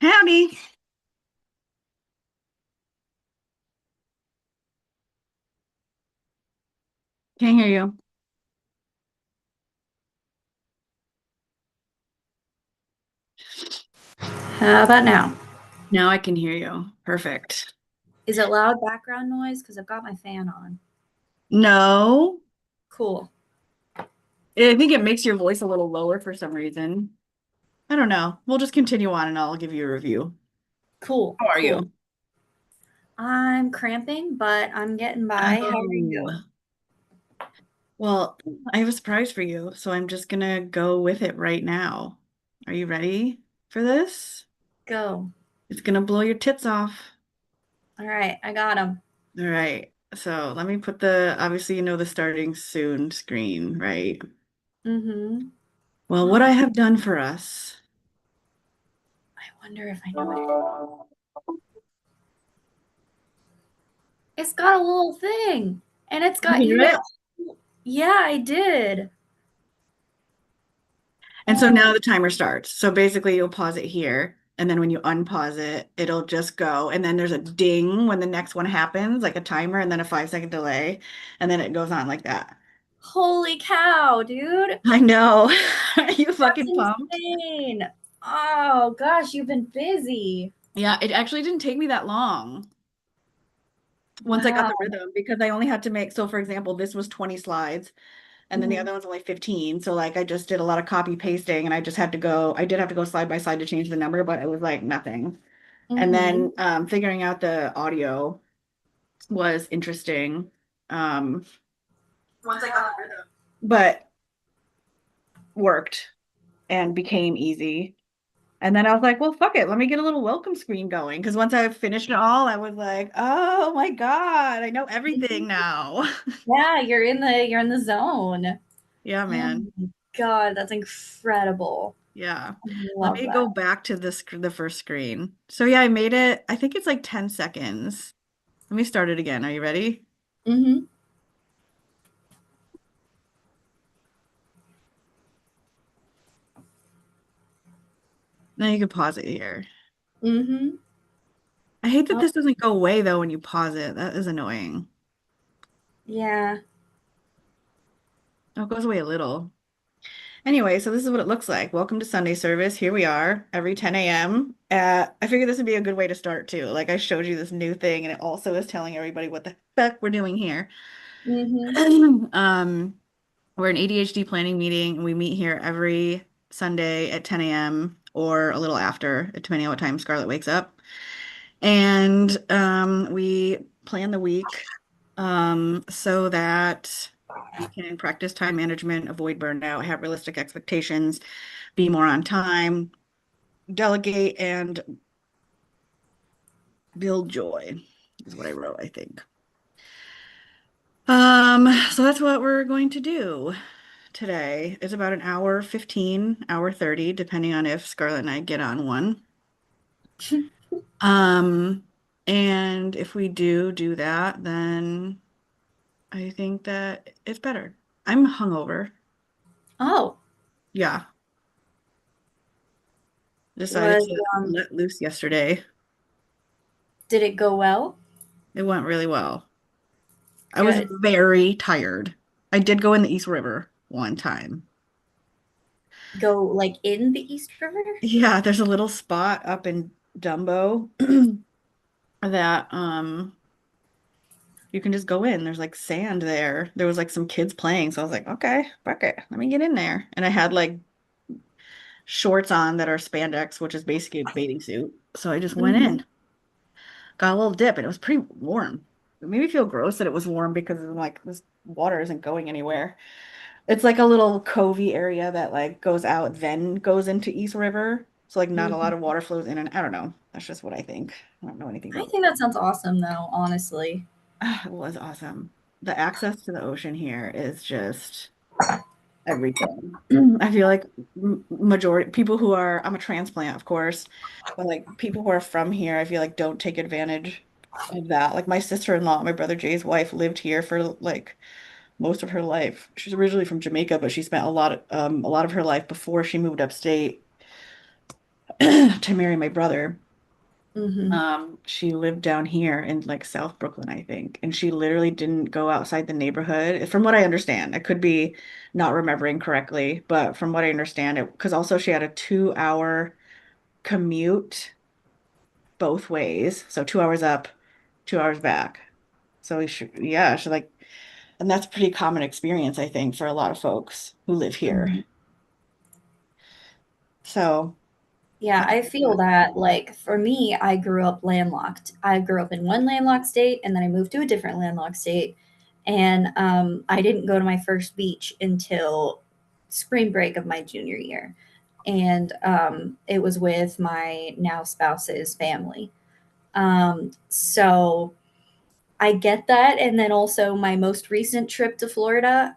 Howdy. Can't hear you. How about now? Now I can hear you. Perfect. Is it loud background noise? Because I've got my fan on. No, Cool. I think it makes your voice a little lower for some reason. I don't know. We'll just continue on and I'll give you a review. Cool. How are Cool. you? I'm cramping, but I'm getting by. How are you? Oh, well, I have a surprise for you, so I'm just gonna go with it right now. Are you ready for this? Go. It's gonna blow your tits off. All right, I got him. All right. So let me put obviously the starting soon screen, right? Mm-hmm. Well, what I I have done for us. wonder if I know what it is. It's got a little thing, and it's You got hear you made it? a. Yeah, I did. And so Oh, now the timer starts. So basically, you'll pause it here. And then when you unpause it, it'll just go. And then there's a ding when the next one happens, like a timer, and then a 5 second delay. And then it goes on like that. holy cow, dude. I know. Are you That's fucking pumped? insane. Oh, gosh, you've been busy. Yeah, it actually didn't take me that long once I got Wow. the rhythm because I only had to make, so for example, this was 20 slides and then the Mhm. other one's only 15. So like I just did a lot of copy pasting and I did have to go slide by slide to change the number, but it was like nothing. And Mhm. then figuring out the audio was interesting. Once I got the rhythm. But worked and became easy. And then I was like, well, fuck it. Let me get a little welcome screen going. Because once I finished it all, I was like, oh my God, I know everything now. Yeah, you're in the zone. Yeah, Oh man. my God, that's incredible. Yeah. I Let love me that. go back to the first screen. So yeah, I made it. I think it's like 10 seconds. Let me start it again. Are you ready? Mm-hmm. Now you can pause it here. Mm-hmm. I hate that Oh, this doesn't go away though when you pause it. That is annoying. yeah. Oh, it goes away a little. Anyway, so this is what it looks like. Welcome to Sunday service. Here we are every 10 a.m. I figured this would be a good way to start too. Like I showed you this new thing and it also is telling everybody what the fuck we're doing here. Mm-hmm. Um, we're an ADHD planning meeting and we meet here every Sunday at 10 a.m. or a little after, depending on what time Scarlett wakes up. And we plan the week so that we can practice time management, avoid burnout, have realistic expectations, be more on time, delegate, and build joy is what I wrote, I think. So that's what we're going to do today. It's about an hour 15, hour 30, depending on if Scarlett and I get on one. Um, and if we do that, then I think that it's better. I'm hungover. Oh, Yeah, decided was to let loose yesterday. did it go well? It went really well. I was Good. very tired. I did go in the East River one time. Go like in the East River? Yeah, there's a little spot up in Dumbo that you can just go in. There's like sand there. There was like some kids playing, so I was like, okay, fuck it, let me get in there. And I had like shorts on that are spandex, which is basically a bathing suit. So I just went Mm-hmm. in, got a little dip, and it was pretty warm. It made me feel gross that it was warm because I'm like this water isn't going anywhere. It's like a little covey area that like goes out, then goes into East River. So like not a Mm-hmm. lot of water flows in and I don't know. That's just what I think. I don't know anything I about think that sounds awesome though, honestly. it was awesome. The access to the ocean here is just everything. I feel like majority people who are, I'm a transplant, of course, but like people who are from here, I feel like don't take advantage of that. Like my sister-in-law, my brother Jay's wife, lived here for like most of her life. She's originally from Jamaica, but she spent a lot of her life before she moved upstate to marry my brother. Mhm. She lived down here in like South Brooklyn, I think, and she literally didn't go outside the neighborhood. From what I understand, I could be not remembering correctly, but from what I understand, it because also she had a 2 hour commute both ways, so 2 hours up, 2 hours back. So we should, yeah, she like, and that's a pretty common experience, I think, for a lot of folks who live here. Mhm. So, Yeah, I feel that, like, for me, I grew up landlocked. I grew up in one landlocked state, and then I moved to a different landlocked state, and, I didn't go to my first beach until spring break of my junior year, and, it was with my now spouse's family. So I get that, and then also my most recent trip to Florida,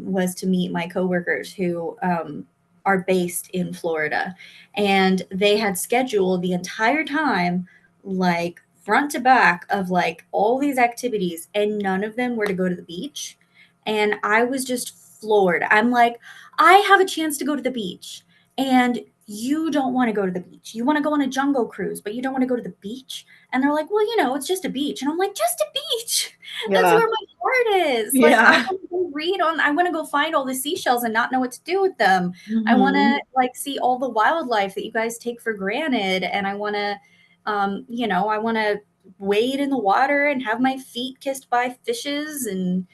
was to meet my coworkers who, are based in Florida, and they had scheduled the entire time, like, front to back of, like, all these activities, and none of them were to go to the beach, and I was just floored. I'm like, "I have a chance to go to the beach, and you don't wanna go to the beach. You wanna go on a jungle cruise, but you don't wanna go to the beach?" And they're like, "Well, it's just a beach." And I'm like, "Just a beach. That's yeah, where my heart is." Like, yeah. I wanna go find all the seashells and not know what to do with them. I wanna, Hmm. like, see all the wildlife that you guys take for granted, and I wanna wade in the water and have my feet kissed by fishes, and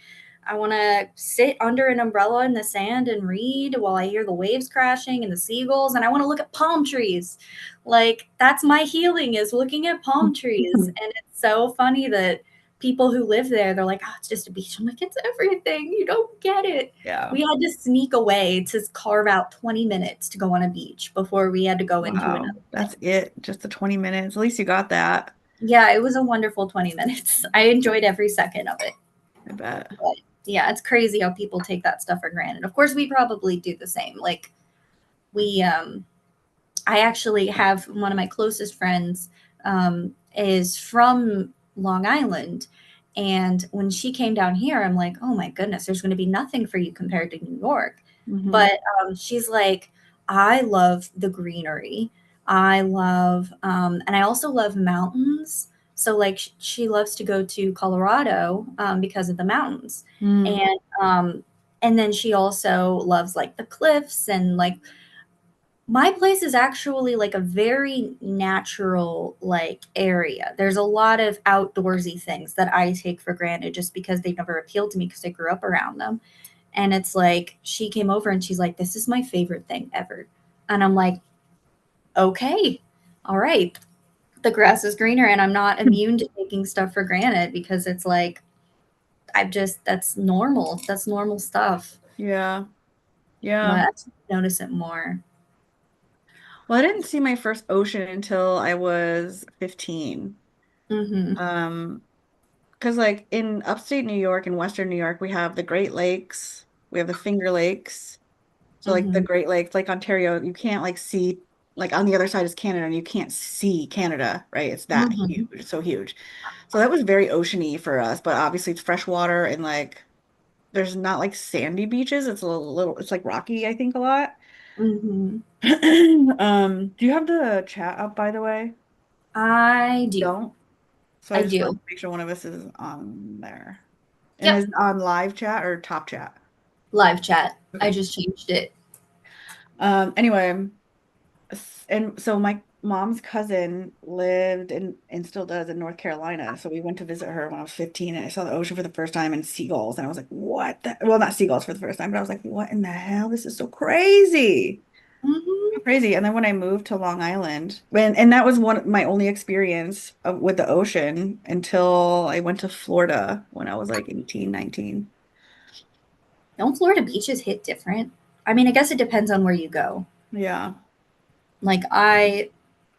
I want to sit under an umbrella in the sand and read while I hear the waves crashing and the seagulls. And I want to look at palm trees. Like, that's my healing, is looking at palm trees. And it's so funny that people who live there, they're like, "Oh, it's just a beach." I'm like, "It's everything. You don't get it." Yeah. We had to sneak away to carve out 20 minutes to go on a beach before we had to go into Wow. another That's thing. it. Just the 20 minutes. At least you got that. Yeah, it was a wonderful 20 minutes. I enjoyed every second of it. I bet. But yeah, it's crazy how people take that stuff for granted. Of course, we probably do the same. Like, we, I actually have one of my closest friends, is from Long Island. And when she came down here, I'm like, "Oh my goodness, there's going to be nothing for you compared to New York." Hmm. But she's like, "I love the greenery. I love, and I also love mountains." So, like, she loves to go to Colorado, because of the mountains. Mm. And then she also loves, like, the cliffs, and, like, my place is actually, like, a very natural, like, area. There's a lot of outdoorsy things that I take for granted just because they've never appealed to me because I grew up around them. And it's like, she came over and she's like, "This is my favorite thing ever." And I'm like, "Okay, all right." The grass is greener, and I'm not immune to taking stuff for granted because it's like, that's normal. That's normal stuff. Yeah. But Yeah. I should notice it more. Well, I didn't see my first ocean until I was 15. Mhm. Um, because like in upstate New York and Western New York, we have the Great Lakes, we have the Finger Lakes. So like the Mhm. Great Lakes, like Ontario, you can't like see like on the other side is Canada and you can't see Canada, right? It's that huge, Mhm. it's so huge. So that was very oceany for us, but obviously it's freshwater and like there's not like sandy beaches. It's a little it's like rocky, I think a lot. Mhm. Do you have the chat up by the way? I do. Don't. So I I just want do. to make sure one of us is on there. And Yep. is it on live chat or top chat? Live chat. I Okay. just changed it. Anyway, and so my mom's cousin lived and still does in North Carolina. So we went to visit her when I was 15 and I saw the ocean for the first time and seagulls. And I was like, what the, well, not seagulls for the first time, but I was like, what in the hell? This is so crazy. So Mhm. crazy. And then when I moved to Long Island, and that was one my only experience with the ocean until I went to Florida when I was like 18, 19. Don't Florida beaches hit different? I mean, I guess it depends on where you go. Yeah. Like,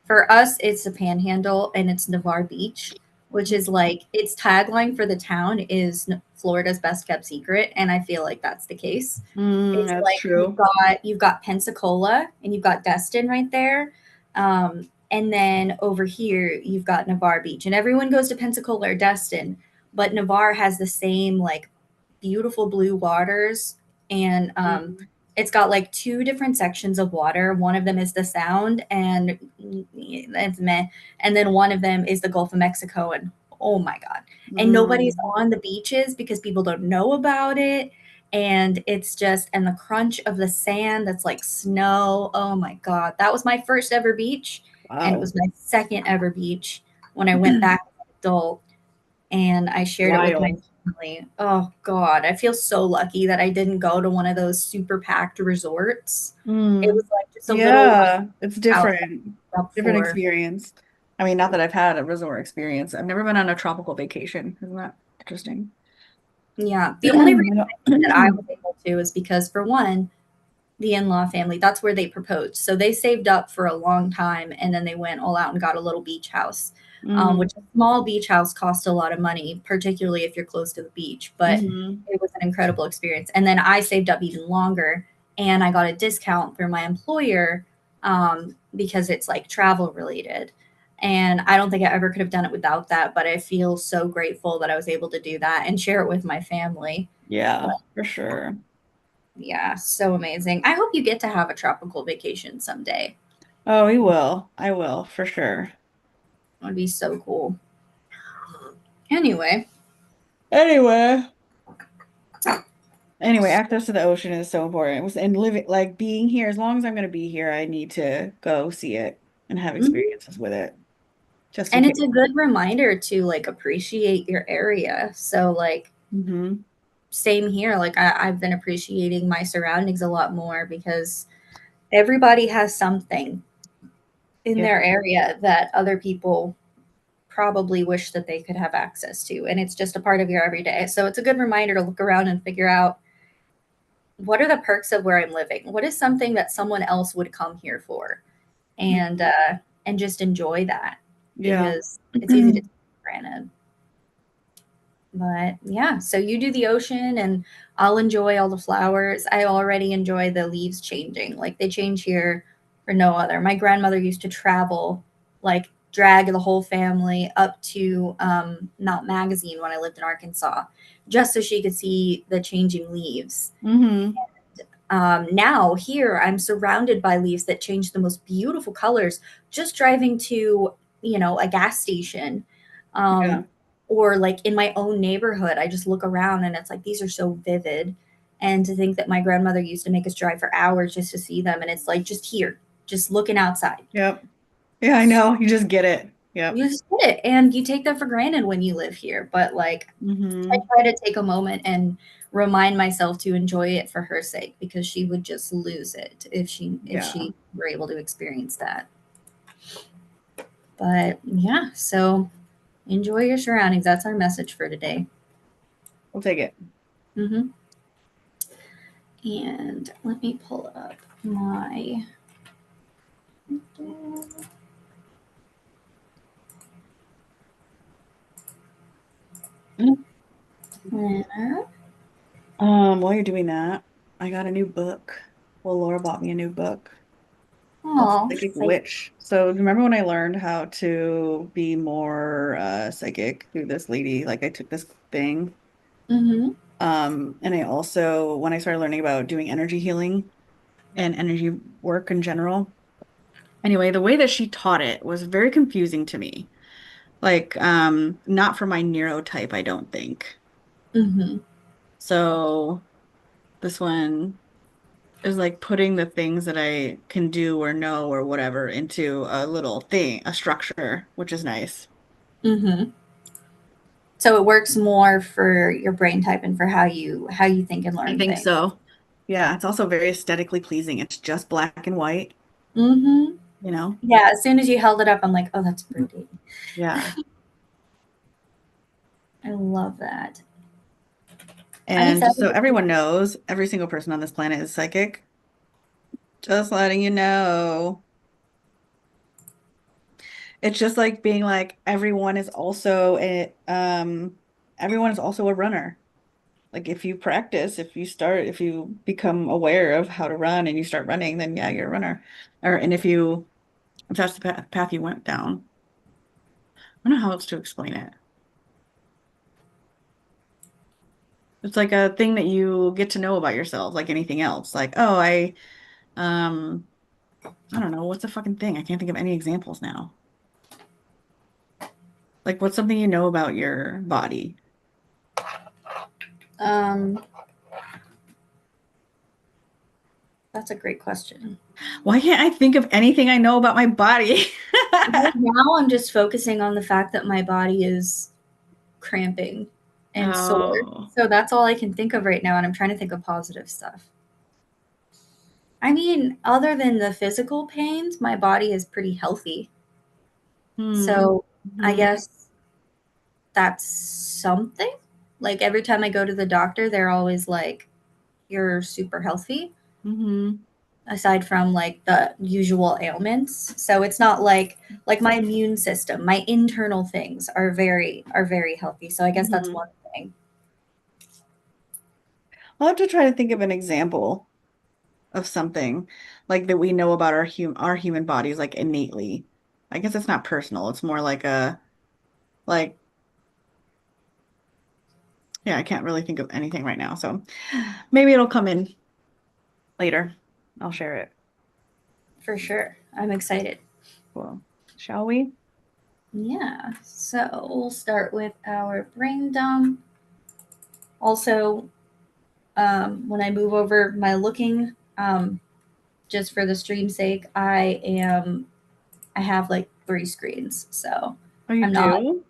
for us, it's the Panhandle and it's Navarre Beach, which is like, its tagline for the town is Florida's best kept secret, and I feel like that's the case. Mm, It's that's like, true. you've got Pensacola and you've got Destin right there. And then over here you've got Navarre Beach, and everyone goes to Pensacola or Destin, but Navarre has the same, like, beautiful blue waters, and Mm. It's got like two different sections of water. One of them is the Sound, and it's meh. And then one of them is the Gulf of Mexico, and oh my god! And nobody's Mm. on the beaches because people don't know about it. And it's just and the crunch of the sand that's like snow. Oh my god, that was my first ever beach, and it Wow. was my second ever beach when I went back as an adult and I shared it with my Wild. family. Oh god, I feel so lucky that I didn't go to one of those super packed resorts. It was Mm. like just a little Yeah, it's house different. up Different for. experience. I mean, not that I've had a resort experience. I've never been on a tropical vacation. Isn't that interesting? Yeah, the only reason I I think that I know. was able to is because for one, the in-law family, that's where they proposed. So they saved up for a long time and then they went all out and got a little beach house, Mm. which a small beach house costs a lot of money, particularly if you're close to the beach. But Hmm. it was an incredible experience. And then I saved up even longer and I got a discount through my employer because it's like travel related. And I don't think I ever could have done it without that. But I feel so grateful that I was able to do that and share it with my family. But Yeah, for sure. yeah, so amazing. I hope you get to have a tropical vacation someday. Oh, we will. I will, for sure. It would be so cool. Anyway, Anyway. Anyway, access to the ocean is so important. And living, like being here, as long as I'm going to be here, I need to go see it and have mhm. experiences with it, just in And case. it's a good reminder to like appreciate your area. So like Hmm. same here. Like I've been appreciating my surroundings a lot more because everybody has something in Yeah. their area that other people probably wish that they could have access to. And it's just a part of your everyday. So it's a good reminder to look around and figure out what are the perks of where I'm living? What is something that someone else would come here for? And just enjoy that Yeah. because it's easy to take for granted. But yeah, so you do the ocean and I'll enjoy all the flowers. I already enjoy the leaves changing. Like they change here for no other. My grandmother used to travel, like drag the whole family up to Mount Magazine when I lived in Arkansas, just so she could see the changing leaves. Hmm. Now here I'm surrounded by leaves that change the most beautiful colors just driving to a gas station, Yeah. um, or like in my own neighborhood I just look around and it's like these are so vivid. And to think that my grandmother used to make us drive for hours just to see them, and it's like just here, just looking outside. Yep. Yeah, I know. You just get it. Yep. You just get it and you take that for granted when you live here, but like I Hmm. try to take a moment and remind myself to enjoy it for her sake because she would just lose it if Yeah. she were able to experience that. But yeah, so enjoy your surroundings. That's our message for today. We'll take it. Hmm. And let me pull up my planner. While you're doing that, I got a new book. Well, Laura bought me a new book called Oh, Psychic like, Witch. So remember when I learned how to be more psychic through this lady? Like I took this thing. mm-hmm, And I also when I started learning about doing energy healing and energy work in general. Anyway, the way that she taught it was very confusing to me. Like, not for my neurotype, I don't think. mm-hmm, So this one is like putting the things that I can do or know or whatever into a little thing, a structure, which is nice. mm-hmm. So it works more for your brain type and for how you think and I learn think things. so. Yeah, it's also very aesthetically pleasing. It's just black and white, Mm-hmm. you know? Yeah, as soon as you held it up, I'm like, oh, that's pretty. Yeah. I love that. I'm And just excited so to see. everyone knows, every single person on this planet is psychic. Just letting you know. It's just like being like everyone is also a runner. Like if you practice, if you become aware of how to run and you start running, then yeah, you're a runner. And if that's the path you went down. I don't know how else to explain it. It's like a thing that you get to know about yourself, like anything else. Like, oh, um, I don't know, what's a fucking thing? I can't think of any examples now. Like, what's something you know about your body? Um, that's a great question. Why can't I think of anything I know about my body? Right now, I'm just focusing on the fact that my body is cramping and sore. Oh. So that's all I can think of right now, and I'm trying to think of positive stuff. I mean, other than the physical pains, my body is pretty healthy. Hmm. So I Hmm. guess that's something. Like every time I go to the doctor, they're always like, "You're super healthy," Hmm. aside from like the usual ailments. So it's not like my immune system, my internal things are very healthy. So I guess that's Hmm. one thing. I'll have to try to think of an example of something like that we know about our human bodies like innately. I guess it's not personal. It's more like a like yeah, I can't really think of anything right now. So maybe it'll come in later. I'll share it. For sure. I'm excited. Well, shall we? Yeah. So we'll start with our brain dump. Also, when I move over my looking, just for the stream's sake, I have like three screens, so Oh, you I'm not do?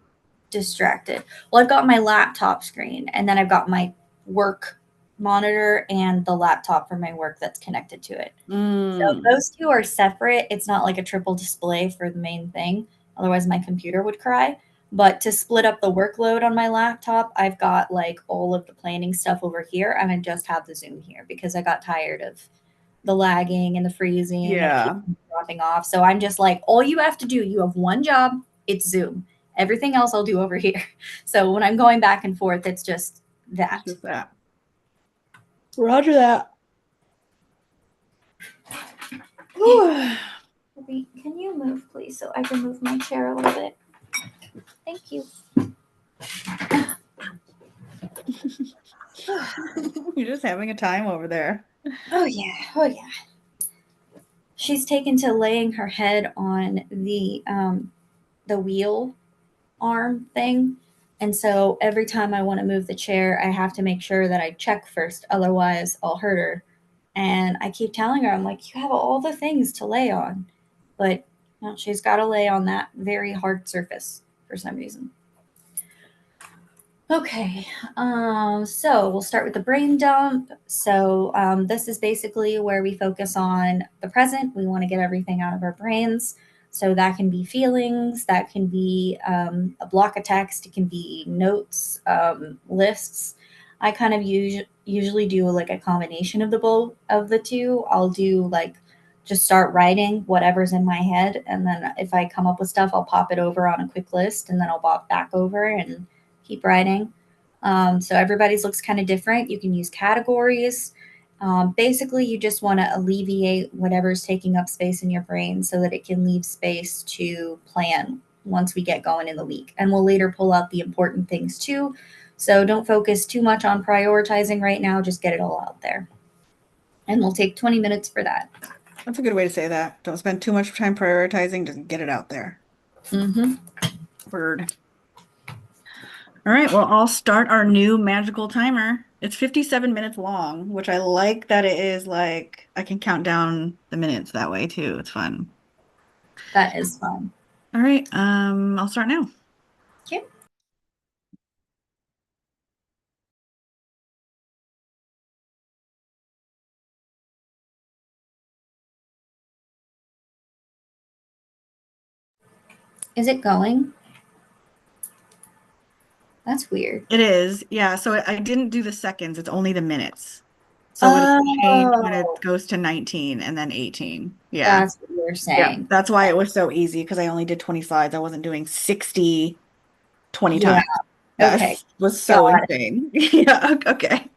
distracted. Well, I've got my laptop screen, and then I've got my work monitor and the laptop for my work that's connected to it. So Mm. those two are separate. It's not like a triple display for the main thing. Otherwise, my computer would cry. But to split up the workload on my laptop, I've got like all of the planning stuff over here, and I just have the Zoom here because I got tired of the lagging and the freezing and it keeps Yeah. dropping off. So I'm just like, all you have to do, you have one job, it's Zoom. Everything else I'll do over here. So when I'm going back and forth, it's just It's that. just that. Roger that. Wait, can you move, please, so I can move my chair a little bit? Thank you. You're just having a time over there. Oh yeah, oh yeah. She's taken to laying her head on the wheel arm thing, and so every time I want to move the chair, I have to make sure that I check first, otherwise I'll hurt her. And I keep telling her, I'm like, you have all the things to lay on, but no, she's got to lay on that very hard surface for some reason. Okay, so we'll start with the brain dump. So this is basically where we focus on the present. We want to get everything out of our brains. So that can be feelings, that can be a block of text, it can be notes, lists. I kind of usually do like a combination of the both of the two. I'll do like just start writing whatever's in my head, and then if I come up with stuff, I'll pop it over on a quick list, and then I'll pop back over and keep writing. So everybody's looks kind of different. You can use categories. Basically, you just want to alleviate whatever's taking up space in your brain so that it can leave space to plan once we get going in the week. And we'll later pull out the important things too. So don't focus too much on prioritizing right now. Just get it all out there. And we'll take 20 minutes for that. That's a good way to say that. Don't spend too much time prioritizing, just get it out there. Mm-hmm. Word. All right, well, I'll start our new magical timer. It's 57 minutes long, which I like that it is like I can count down the minutes that way too. It's fun. That is fun. All right, I'll start now. Okay. Is it going? That's weird. It is, yeah. So I didn't do the seconds, it's only the minutes. So it'll change when it Oh, goes to 19 and then 18. Yeah. that's what you're Yeah. saying. That's why it was so easy because I only did 20 slides. I wasn't doing 60 20 Yeah. times. That Okay. was so Got insane. Yeah. Okay.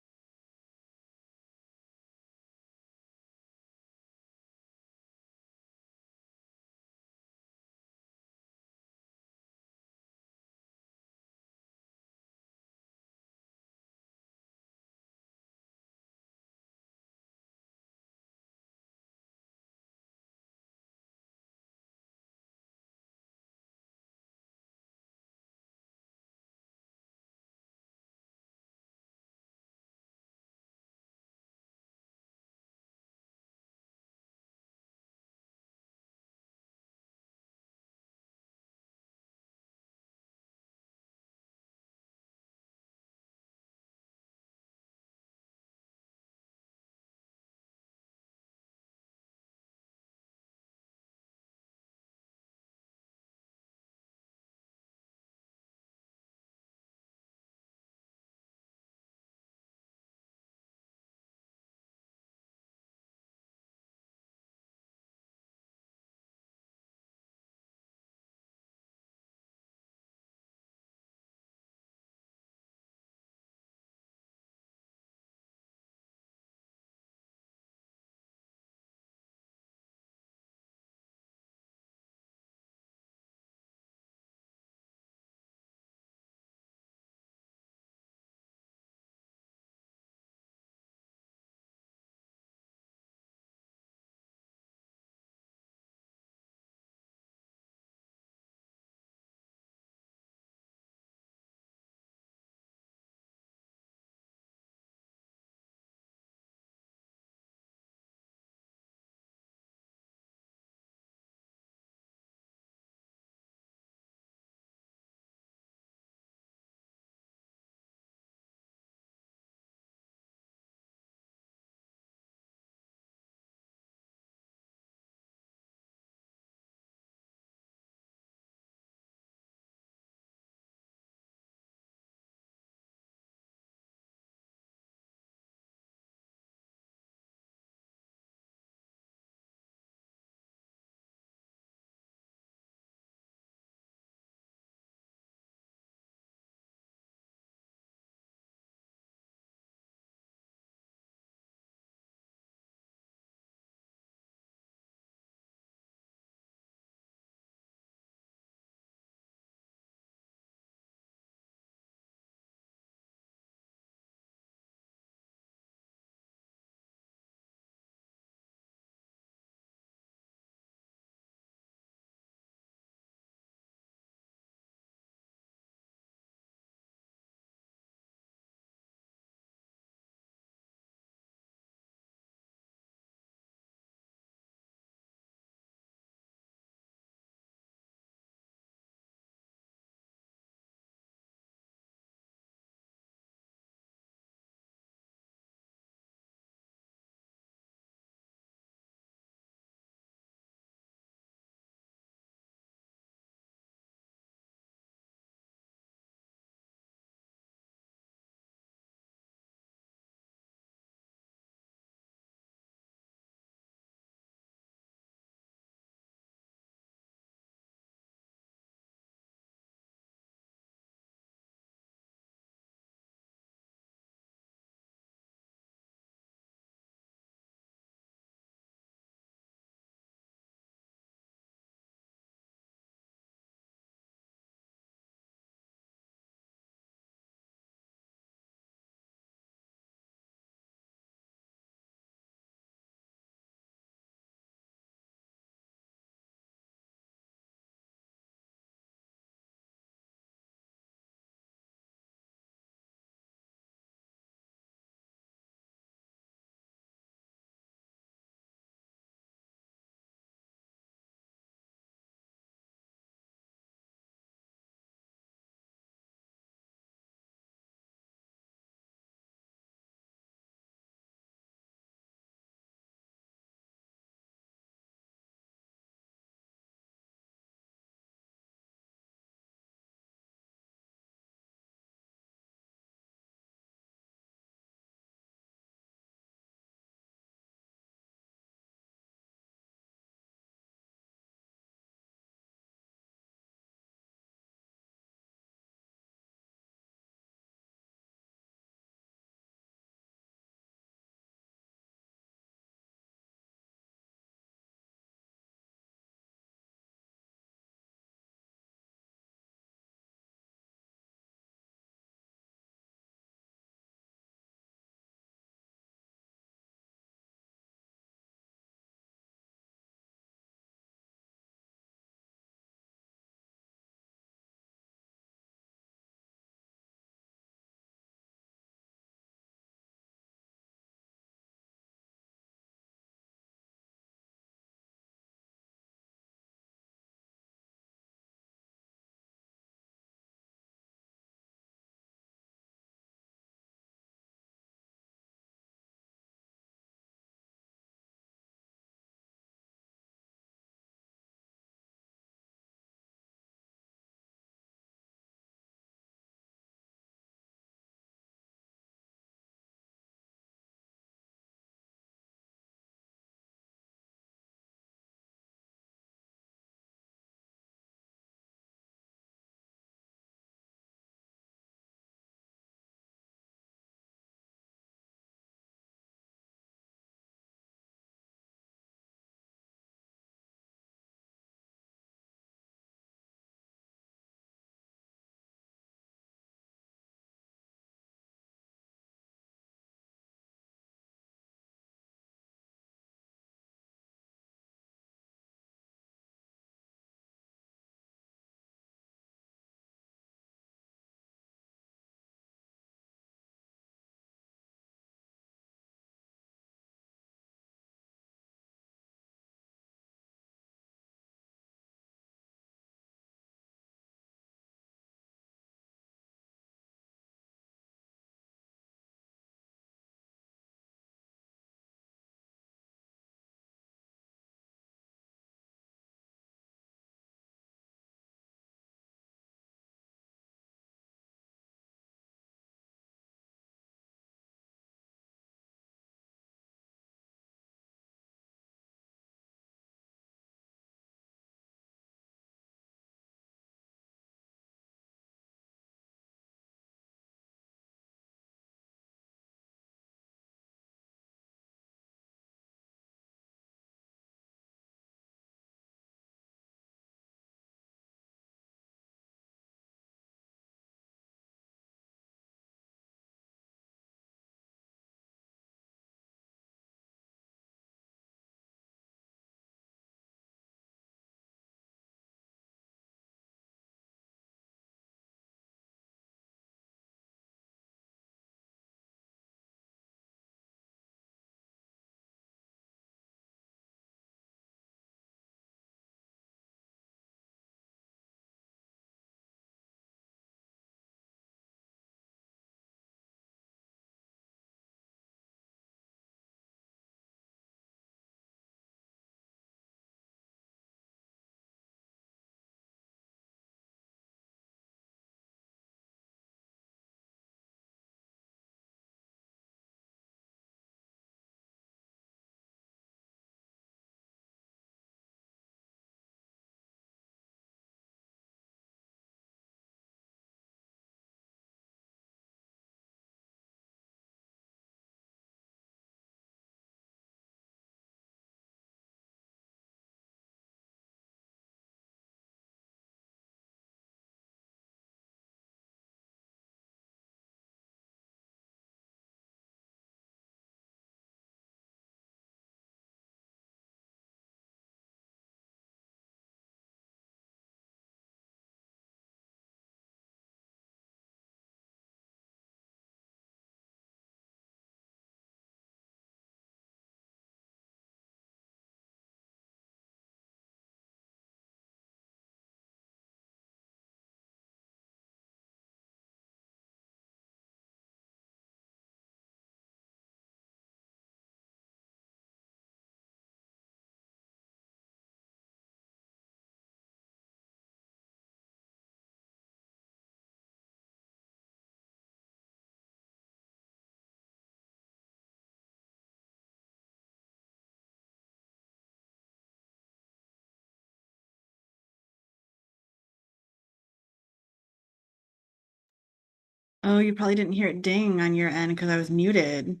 Oh, you probably didn't hear it ding on your end because I was muted.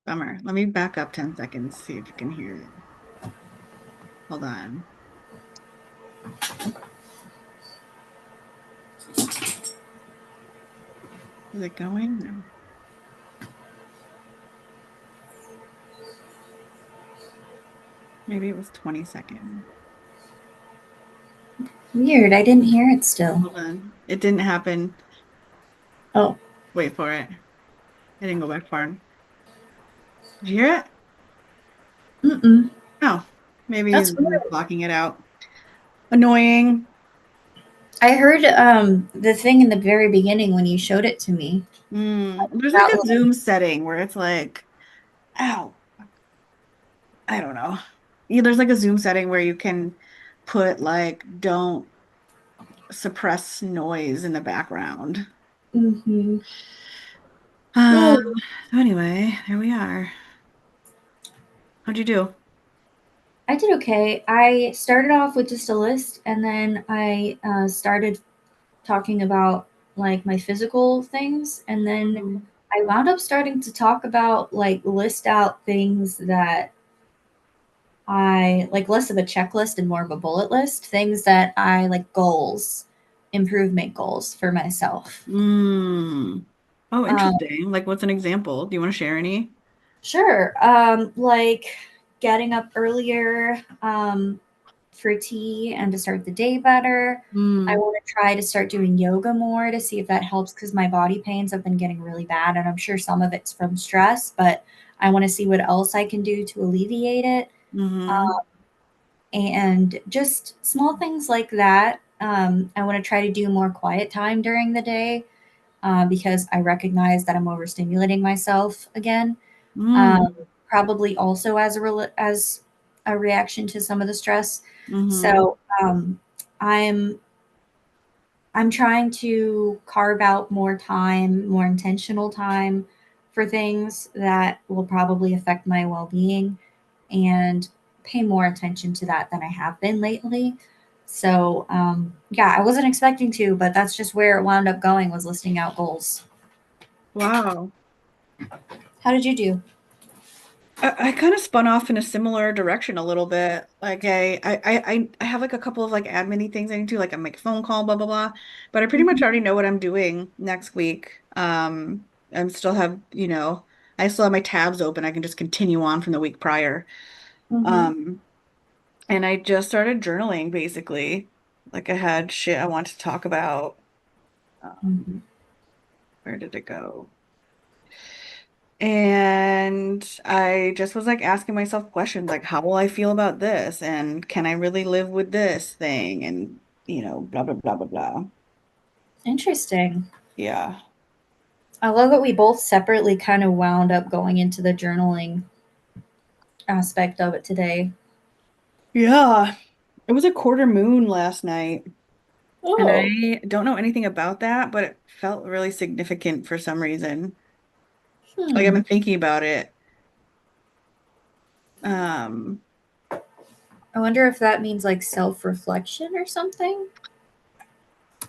Bummer. Let me back up 10 seconds, see if you can hear it. Hold on. Is it going? No. Maybe it was 20 seconds. Weird. I didn't hear it still. Hold on. It didn't happen. Oh, Wait for it. I didn't go back far. Did you hear it? mm-mm. Oh, maybe That's Zoom is weird. blocking it out. Annoying. I heard the thing in the very beginning when you showed it to me. There's like That a little. Zoom setting where it's like, ow, I don't know. Yeah, there's like a Zoom setting where you can put like, don't suppress noise in the background. Mm-hmm. Um, Oh, so anyway, there we are. How'd you do? I did okay. I started off with just a list, and then I started talking about like my physical things, and then Mm. I wound up starting to talk about like list out things that I like, less of a checklist and more of a bullet list, things that I like, goals, improvement goals for myself. Mm. Oh, Um, interesting. Like, what's an example? Do you want to share any? sure. Like getting up earlier for tea and to start the day better. I Mm, want to try to start doing yoga more to see if that helps because my body pains have been getting really bad. And I'm sure some of it's from stress, but I want to see what else I can do to alleviate it. mm-hmm. And just small things like that. I want to try to do more quiet time during the day because I recognize that I'm overstimulating myself again. Um, Mm, Probably also as as a reaction to some of the stress. mm-hmm. So I'm I'm trying to carve out more time, more intentional time for things that will probably affect my well-being and pay more attention to that than I have been lately. So, yeah, I wasn't expecting to, but that's just where it wound up going, was listing out goals. Wow. How did you do? I kind of spun off in a similar direction a little bit. Like I have like a couple of like admin things I need to do, like I make a phone call, blah blah blah. But I pretty much Mhm, already know what I'm doing next week. I still have, I still have my tabs open. I can just continue on from the week prior. mhm, Um, and I just started journaling basically. Like I had shit I wanted to talk about. mhm. Where did it go? And I just was like asking myself questions like, how will I feel about this? And can I really live with this thing? And, blah, blah, blah, blah, blah. Interesting. Yeah. I love that we both separately kind of wound up going into the journaling aspect of it today. Yeah. It was a quarter moon last night. And Oh, I don't know anything about that, but it felt really significant for some reason. Like I've hmm. been thinking about it. Um, I wonder if that means like self reflection or something.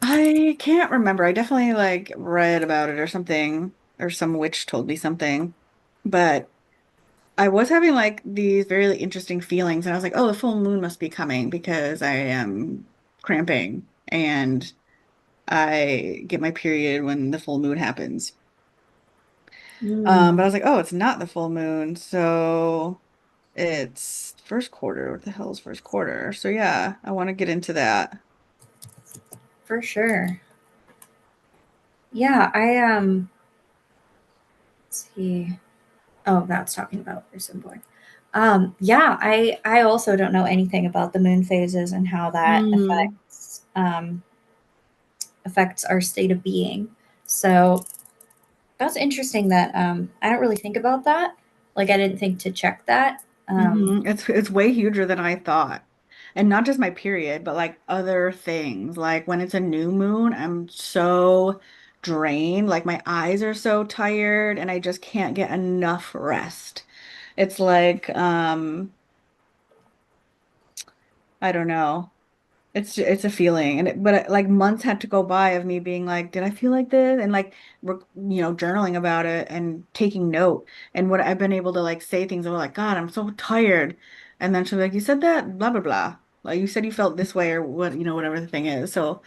I can't remember. I definitely like read about it or something, or some witch told me something. But I was having like these very interesting feelings, and I was like, oh, the full moon must be coming because I am cramping and I get my period when the full moon happens. But I Hmm. was like, oh, it's not the full moon, so it's first quarter. What the hell is first quarter? So yeah, I want to get into that. For sure. Yeah, let's see. Oh, that's talking about person born. Yeah, I also don't know anything about the moon phases and how that Hmm. affects our state of being. So that's interesting that I don't really think about that. Like I didn't think to check that. It's way huger than I thought. And not just my period, but like other things. Like when it's a new moon, I'm so drained. Like my eyes are so tired and I just can't get enough rest. It's like, I don't know. It's a feeling, and like months had to go by of me being like, did I feel like this? And like, journaling about it and taking note. And what I've been able to like say things about like, God, I'm so tired. And then she'll be like, you said that, blah blah blah. Like you said you felt this way or what, whatever the thing is. So,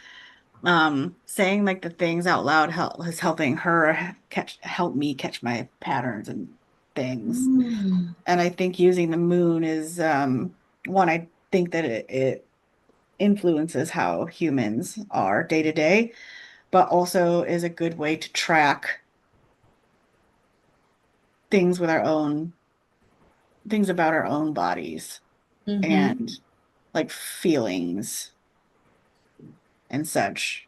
saying like the things out loud is helping her help me catch my patterns and things. Mm. And I think using the moon is one, I think that it influences how humans are day to day, but also is a good way to track things with our own things about our own bodies Mm-hmm. and like feelings and such.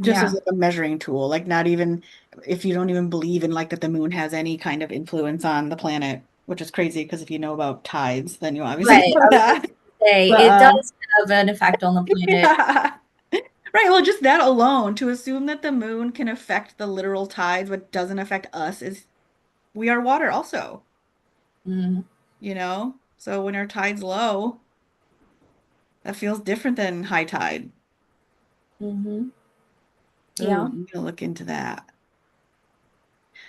Just as Yeah. like a measuring tool, like not even if you don't even believe in like that the moon has any kind of influence on the planet, which is crazy because if you know about tides, then you obviously Right. know I was just that. gonna say But it does have an effect on the planet. yeah. Right, well, just that alone, to assume that the moon can affect the literal tides, but doesn't affect us, is we are water also, Mm, you know? So when our tide's low, that feels different than high tide. mm-hmm. Ooh, Yeah. I'm gonna look into that.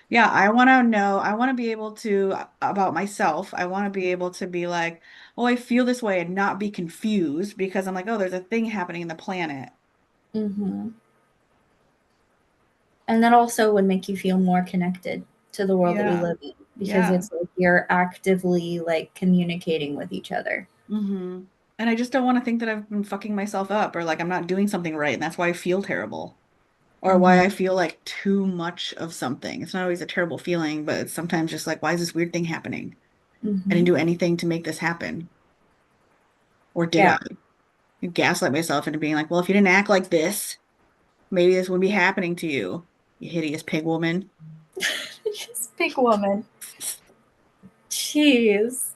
Yeah, I want to know, I want to be able to, about myself, I want to be able to be like, oh, I feel this way and not be confused because I'm like, oh, there's a thing happening in the planet. Mm-hmm. And that also would make you feel more connected to the world that we Yeah. live in because Yeah. it's like you're actively like communicating with each other. And I just don't want to think that I've been fucking myself up or like I'm not doing something right and that's why I feel terrible or why Mm-hmm. I feel like too much of something. It's not always a terrible feeling, but it's sometimes just like, why is this weird thing happening? I didn't Mm-hmm. do anything to make this happen. Or did Yeah. I? You gaslight myself into being like, well, if you didn't act like this, maybe this wouldn't be happening to you, you hideous pig woman. Just big woman. Jeez.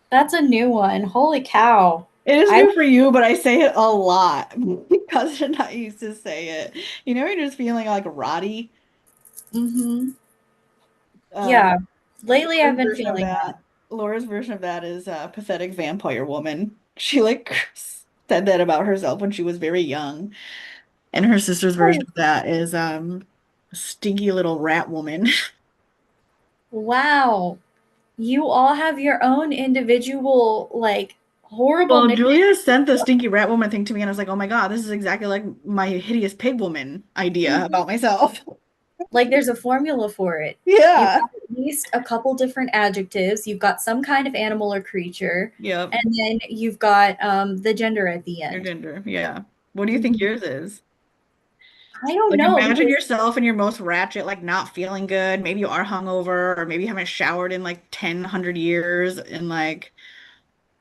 That's a new one. Holy cow. It is I new for you, but I say it a lot because you're not used to say it. You're just feeling like rotty. mm-hmm. Um, Yeah. Lately I've Laura's been version of feeling that. that, Laura's version of that is pathetic vampire woman. She like said that about herself when she was very young. And her sister's version of that is stinky little rat woman. Wow. You all have your own individual, like, horrible Well, nicknames. Julia sent the stinky rat woman thing to me, and I was like, oh my God, this is exactly like my hideous pig woman idea Mhm. about myself. Like, there's a formula for it. You've Yeah. got at least a couple different adjectives. You've got some kind of animal or creature, Yep. and then you've got the gender at the Your end. gender. Yeah. What do you think Mhm. yours is? I don't Like know imagine because yourself and your most ratchet, like not feeling good. Maybe you are hungover, or maybe you haven't showered in like 100 years, and like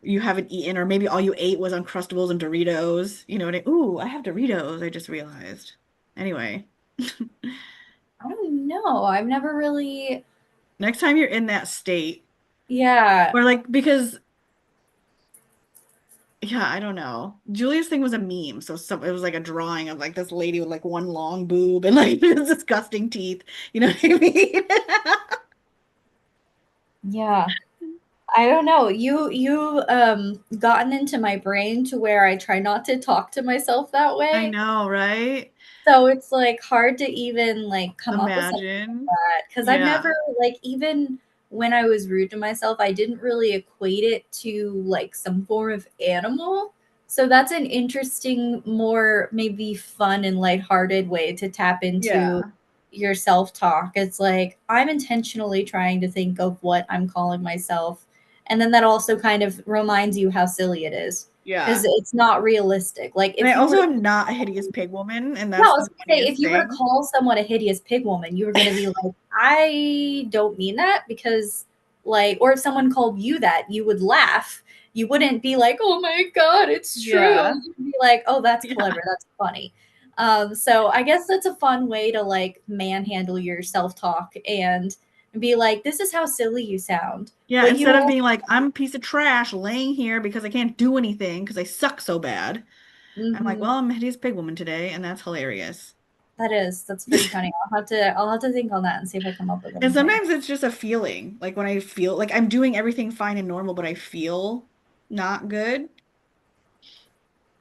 you haven't eaten, or maybe all you ate was Uncrustables and Doritos. You know what ooh, I have Doritos, I just realized. Anyway, I don't know. I've never really, next time you're in that state, yeah. or like because yeah, I don't know. Julia's thing was a meme, so it was like a drawing of like this lady with like one long boob and like disgusting teeth. You know what I mean? Yeah. I don't know. You gotten into my brain to where I try not to talk to myself that I way. know, right? So it's like hard to even like come up with something like Imagine. that because I've never Yeah. like even when I was rude to myself, I didn't really equate it to like some form of animal. So that's an interesting, more maybe fun and lighthearted way to tap into Yeah. your self-talk. It's like I'm intentionally trying to think of what I'm calling myself. And then that also kind of reminds you how silly it is because Yeah. it's not realistic. Like And I if you were also to am not a hideous pig woman, and yeah, I that's was the gonna say if funniest you were to thing. call someone a hideous pig woman, you were gonna be like, I don't mean that because like, or if someone called you that, you would laugh. You wouldn't be like, oh my God, it's true. Yeah. You'd be like, oh, that's Yeah. clever, that's funny. So I guess that's a fun way to like manhandle your self-talk and be like, this is how silly you sound. Yeah. But Instead you of all being like, I'm a piece of trash laying here because I can't do anything because I suck so bad. I'm like, mhm, well, I'm a hideous pig woman today, and that's hilarious. that's pretty funny. I'll have to think on that and see if I come up with And anything. sometimes it's just a feeling. Like when I feel like I'm doing everything fine and normal, but I feel not good.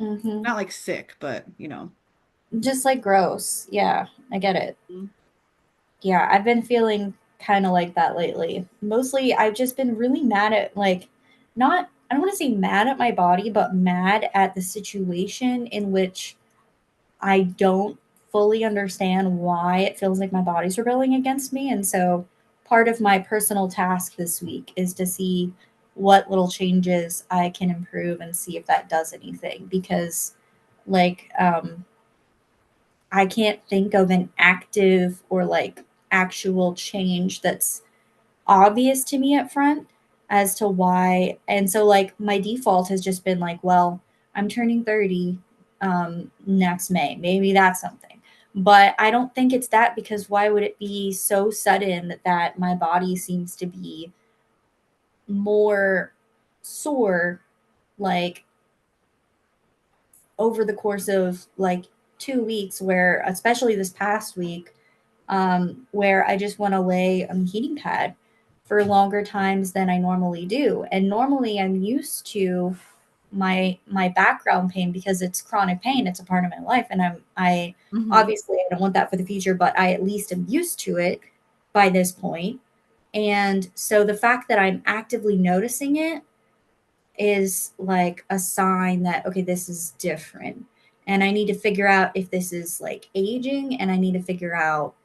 Mm-hmm. Not like sick, but you know. Just like gross. Yeah, I get it. Mm. Yeah, I've been feeling kind of like that lately. Mostly, I've just been really mad at, like, not, I don't want to say mad at my body, but mad at the situation in which I don't fully understand why it feels like my body's rebelling against me. And so, part of my personal task this week is to see what little changes I can improve and see if that does anything. Because, like, I can't think of an active or like actual change that's obvious to me up front as to why. And so, like, my default has just been like, well, I'm turning 30 next May. Maybe that's something. But I don't think it's that, because why would it be so sudden that my body seems to be more sore, like, over the course of like 2 weeks, where, especially this past week, where I just want to lay on the heating pad for longer times than I normally do. And normally I'm used to my background pain because it's chronic pain. It's a part of my life, and I Hmm. obviously I don't want that for the future, but I at least am used to it by this point. And so the fact that I'm actively noticing it is like a sign that, okay, this is different. And I need to figure out if this is like aging, and I need to figure out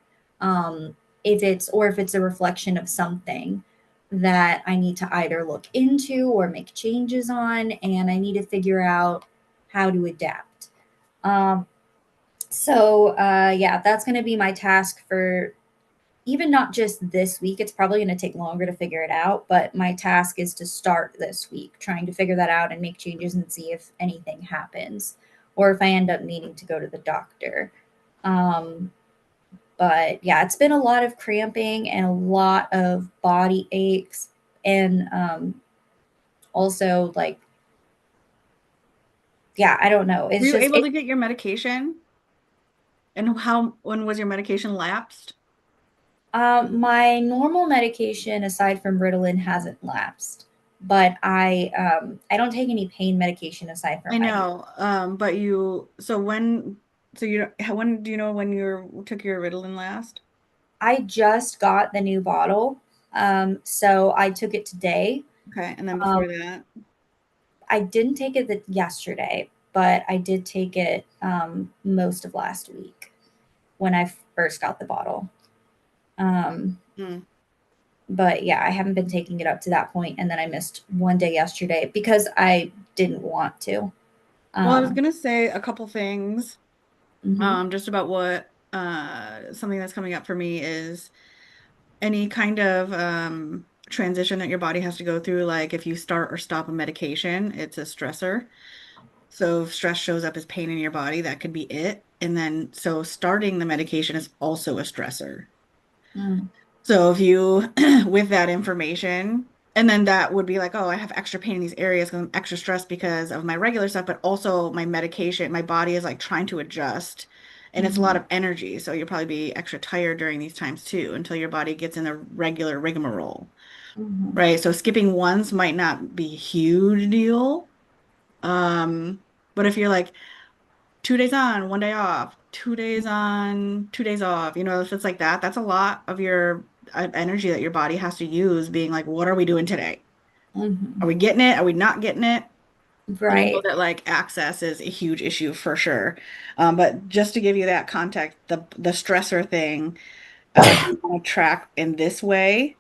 if it's, or if it's a reflection of something that I need to either look into or make changes on, and I need to figure out how to adapt. Um, yeah, that's going to be my task for even not just this week. It's probably going to take longer to figure it out, but my task is to start this week trying to figure that out and make changes and see if anything happens, or if I end up needing to go to the doctor. Um, but yeah, it's been a lot of cramping and a lot of body aches, and also, like, yeah, I don't know. Were It's you just able it. to get your medication? And how, when was your medication lapsed? My normal medication, aside from Ritalin, hasn't lapsed, but I don't take any pain medication aside I from ibuprofen. know. But so when do you know when you took your Ritalin last? I just got the new bottle, so I took it today. Okay. And then Um, before that? I didn't take it yesterday, but I did take it most of last week when I first got the bottle. Um, Hmm. but yeah, I haven't been taking it up to that point, and then I missed one day yesterday because I didn't want to. Well, I was Um, gonna say a couple things, mhm, just about what something that's coming up for me is any kind of transition that your body has to go through, like if you start or stop a medication, it's a stressor. So if stress shows up as pain in your body, that could be it. And then so starting the medication is also a stressor. mm, So if you, with that information, and then that would be like, oh, I have extra pain in these areas because I'm extra stressed because of my regular stuff, but also my medication, my body is like trying to adjust, and it's a lot mhm, of energy. So you'll probably be extra tired during these times too, until your body gets in the regular rigmarole, mhm, right? So skipping once might not be a huge deal. Um, but if you're like 2 days on, 1 day off, 2 days on, 2 days off. If it's like that, that's a lot of your energy that your body has to use being like, what are we doing today? mhm. Are we getting it? Are we not getting it? And I know Right. that like access is a huge issue for sure. But just to give you that context, the stressor thing, you want to track in this way,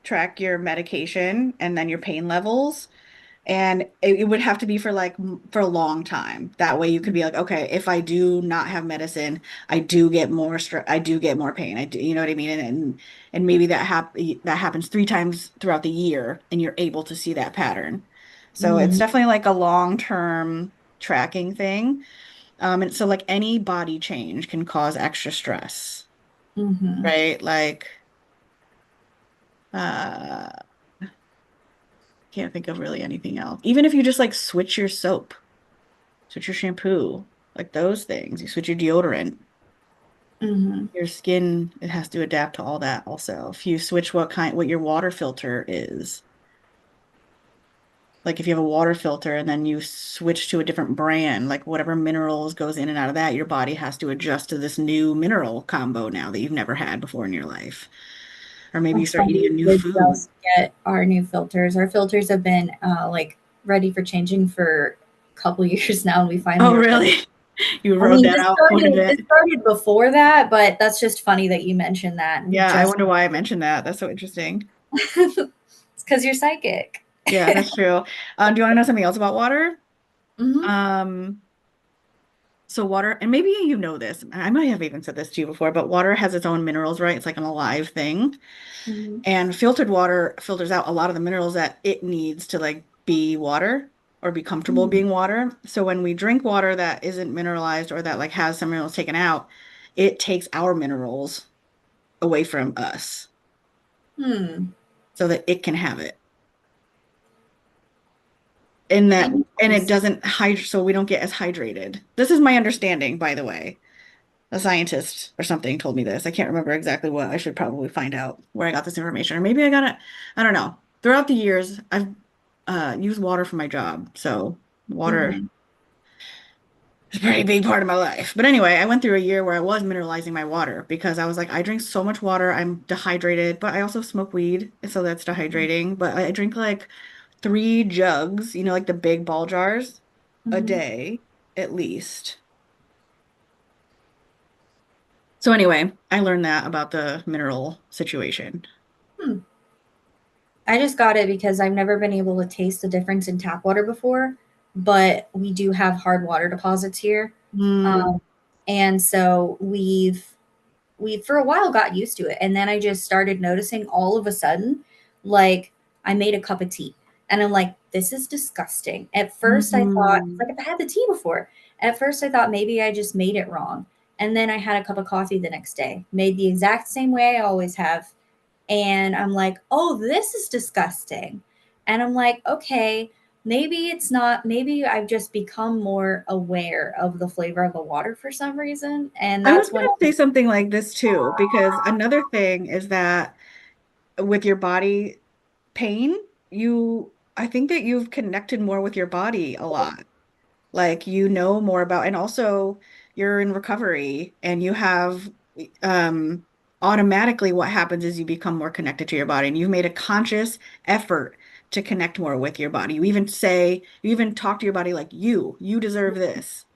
track your medication and then your pain levels. And it would have to be for like for a long time. That way you could be like, okay, if I do not have medicine, I do get more stress, I do get more pain. I do, you know what I mean? And maybe that happens 3 times throughout the year and you're able to see that pattern. So it's Mhm, definitely like a long-term tracking thing. And so like any body change can cause extra stress, mhm, right? Like uh can't think of really anything else. Even if you just like switch your soap, switch your shampoo, like those things. You switch your deodorant. mhm, Your skin, it has to adapt to all that also. If you switch what your water filter is. Like if you have a water filter and then you switch to a different brand, like whatever minerals goes in and out of that, your body has to adjust to this new mineral combo now that you've never had before in your life. Or maybe you That's start funny. eating a We new did food. just get our new filters. Our filters have been like ready for changing for a couple years now, and we finally Oh, replaced. really? You I rode mean, that out quite a this bit. started before that, but that's just funny that you mentioned that. We Yeah, I just wonder why I mentioned that. That's so interesting. it's because you're psychic. Yeah, that's true. Do you want to know something else about water? Hmm. Um, so water, and maybe you know this, I might have even said this to you before, but water has its own minerals, right? It's like an alive thing. Hmm. And filtered water filters out a lot of the minerals that it needs to like be water or be comfortable Hmm. being water. So when we drink water that isn't mineralized or that like has some minerals taken out, it takes our minerals away from us Hmm. so that it can have it. And it Interesting. doesn't hydrate, so we don't get as hydrated. This is my understanding, by the way. A scientist or something told me this. I can't remember exactly what. I should probably find out where I got this information. Or maybe I got it, I don't know. Throughout the years, I've used water for my job. So water Hmm. is a pretty big part of my life. But anyway, I went through a year where I was mineralizing my water because I was like, I drink so much water, I'm dehydrated, but I also smoke weed, so that's dehydrating. But I drink like 3 jugs, like the big ball jars a Hmm. day at least. So anyway, I learned that about the mineral situation. Hmm. I just got it because I've never been able to taste the difference in tap water before, but we do have hard water deposits here. Mm, Um, and so we for a while got used to it. And then I just started noticing all of a sudden, like I made a cup of tea and I'm like, this is disgusting. At first I thought, mm. like I've had the tea before. At first I thought maybe I just made it wrong. And then I had a cup of coffee the next day, made the exact same way I always have. And I'm like, oh, this is disgusting. And I'm like, okay, maybe it's not, maybe I've just become more aware of the flavor of the water for some reason. And I was that's going when, to say something like this too, because another thing is that with your body pain, I think that you've connected more with your body a lot. Like you know more about, and also you're in recovery and you have um automatically what happens is you become more connected to your body and you've made a conscious effort to connect more with your body. You even talk to your body like you deserve this.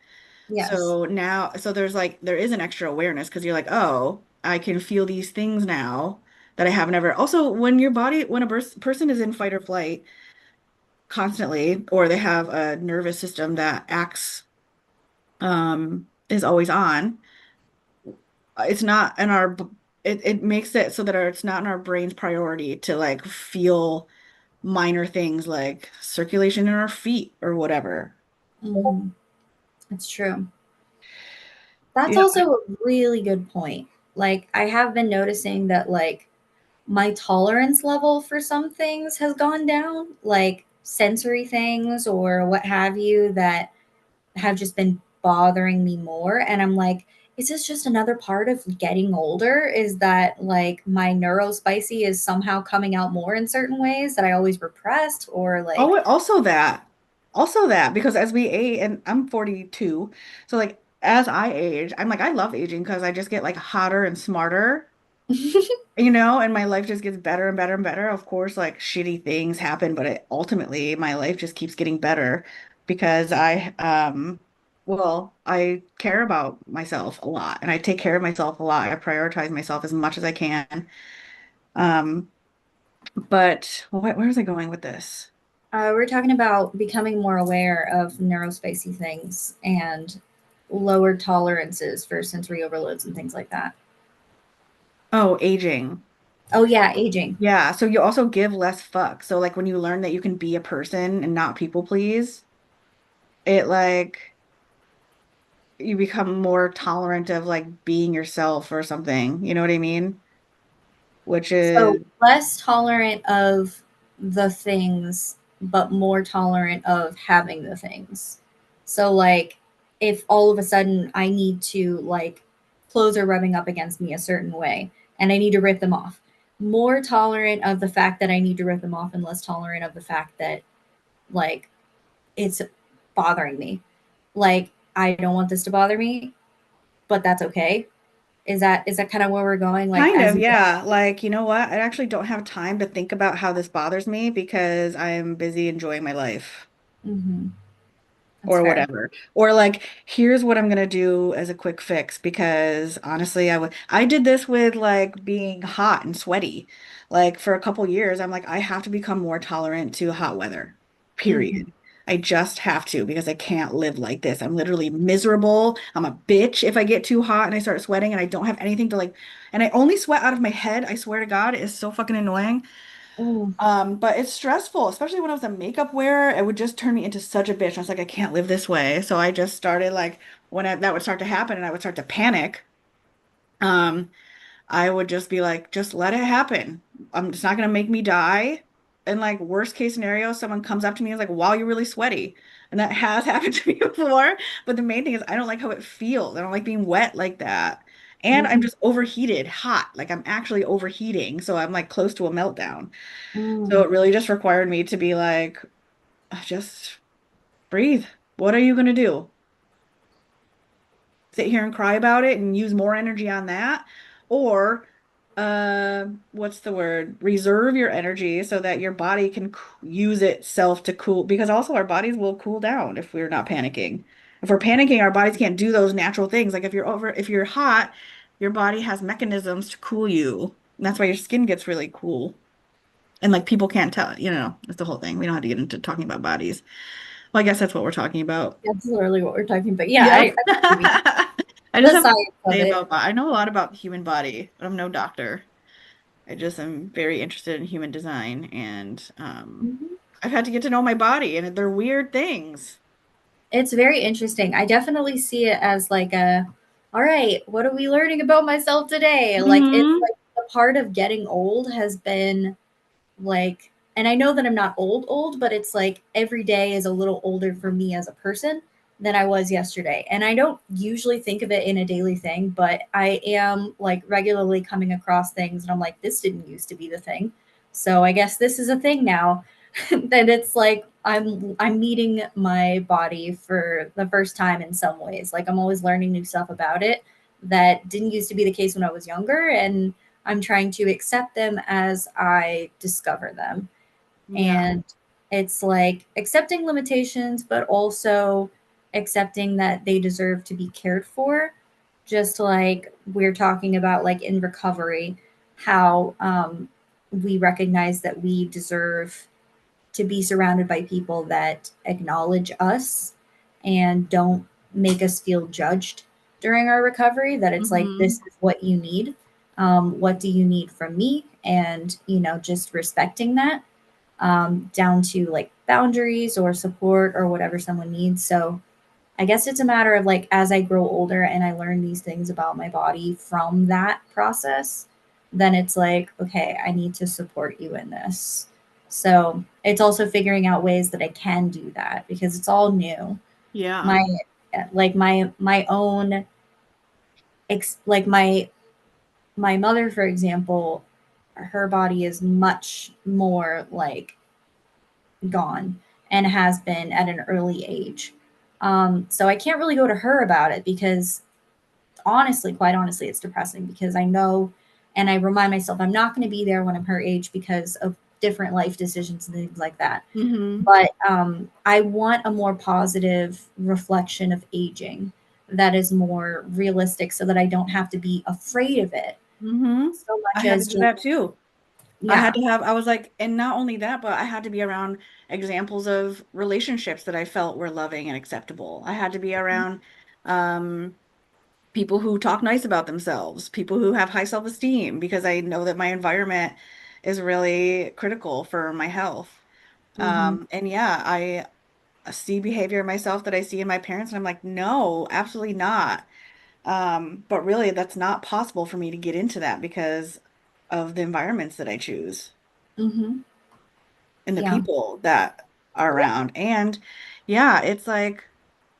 yes. So now, so there is an extra awareness because you're like, oh, I can feel these things now that I haven't ever. Also, when a person is in fight or flight constantly, or they have a nervous system that is always on, it's not in our, it makes it so that it's not in our brain's priority to like feel minor things like circulation in our feet or whatever. Mhm. It's true. That's Yeah. also a really good point. Like, I have been noticing that, like, my tolerance level for some things has gone down, like sensory things or what have you that have just been bothering me more. And I'm like, is this just another part of getting older? Is that like my neurospicy is somehow coming out more in certain ways that I always repressed or Oh, like also that, because as we age, and I'm 42, so like as I age, I'm like, I love aging because I just get like hotter and smarter, and my life just gets better and better and better. Of course, like shitty things happen, but ultimately my life just keeps getting better because I care about myself a lot and I take care of myself a lot. I prioritize myself as much as I can. Um, but where was I going with this? we're talking about becoming more aware of neurospicy things and lower tolerances for sensory overloads and things like that. Oh, aging. Oh yeah, aging. Yeah, so you also give less fuck. So like when you learn that you can be a person and not people please, it like you become more tolerant of like being yourself or something. You know what I mean? Which So is less tolerant of the things, but more tolerant of having the things. So like if all of a sudden I need to like clothes are rubbing up against me a certain way and I need to rip them off. More tolerant of the fact that I need to rip them off and less tolerant of the fact that like it's bothering me. Like I don't want this to bother me, but that's okay. Is that kind of where we're going? Like Kind as of, you get, yeah. Like, you know what? I actually don't have time to think about how this bothers me because I'm busy enjoying my life. mm-hmm, that's Or fair. whatever. Or like, here's what I'm gonna do as a quick fix because honestly, I did this with like being hot and sweaty. Like for a couple years, I'm like, I have to become more tolerant to hot weather. Mm-hmm, Period. I just have to because I can't live like this. I'm literally miserable. I'm a bitch if I get too hot and I start sweating and I don't have anything to like, and I only sweat out of my head. I swear to God, it's so fucking annoying. mm, But it's stressful, especially when I was a makeup wearer. It would just turn me into such a bitch. I was like, I can't live this way. So I just started like that would start to happen and I would start to panic. Um, I would just be like, just let it happen. It's not gonna make me die. And like worst case scenario, someone comes up to me and is like, wow, you're really sweaty. And that has happened to me before. But the main thing is I don't like how it feels. I don't like being wet like that. And I'm mm-hmm, just overheated, hot. Like I'm actually overheating. So I'm like close to a meltdown. So mm, it really just required me to be like, just breathe. What are you going to do? Sit here and cry about it and use more energy on that? Or, what's the word? Reserve your energy so that your body can use itself to cool, because also our bodies will cool down if we're not panicking. If we're panicking, our bodies can't do those natural things. Like if you're hot, your body has mechanisms to cool you. And that's why your skin gets really cool. And like people can't tell, that's the whole thing. We don't have to get into talking about bodies. Well, I guess that's what we're talking about. that's literally what we're talking about. Yeah, Yep. I know what you mean. I just The have to science of say it. I know a lot about the human body, but I'm no doctor. I just am very interested in human design and Mhm. I've had to get to know my body and they're weird things. It's very interesting. I definitely see it as like a, all right, what are we learning about myself today? Like it's Hmm. like a part of getting old has been like, and I know that I'm not old, but it's like every day is a little older for me as a person than I was yesterday. And I don't usually think of it in a daily thing, but I am like regularly coming across things and I'm like, this didn't used to be the thing. So I guess this is a thing now. That it's like I'm meeting my body for the first time in some ways. Like I'm always learning new stuff about it that didn't used to be the case when I was younger, and I'm trying to accept them as I discover them. Yeah. And it's like accepting limitations, but also accepting that they deserve to be cared for. Just like we're talking about, like in recovery, how we recognize that we deserve to be surrounded by people that acknowledge us and don't make us feel judged during our recovery, that it's like, this Hmm. is what you need. What do you need from me? And, just respecting that, down to like boundaries or support or whatever someone needs. So I guess it's a matter of like, as I grow older and I learn these things about my body from that process, then it's like, okay, I need to support you in this. So it's also figuring out ways that I can do that because it's all new. Yeah. My like my own like my mother, for example, her body is much more like gone and has been at an early age. So I can't really go to her about it because honestly, quite honestly, it's depressing because I know and I remind myself I'm not going to be there when I'm her age because of different life decisions and things like that. Hmm. But I want a more positive reflection of aging that is more realistic so that I don't have to be afraid of it Hmm. so I much had to as do just, that too. yeah. I was like, and not only that, but I had to be around examples of relationships that I felt were loving and acceptable. I had to be around um people who talk nice about themselves, people who have high self-esteem, because I know that my environment is really critical for my health. Mm-hmm, And yeah, I see behavior in myself that I see in my parents, and I'm like, no, absolutely not. But really, that's not possible for me to get into that because of the environments that I choose mm-hmm, and the yeah. people that are around. And yeah, it's like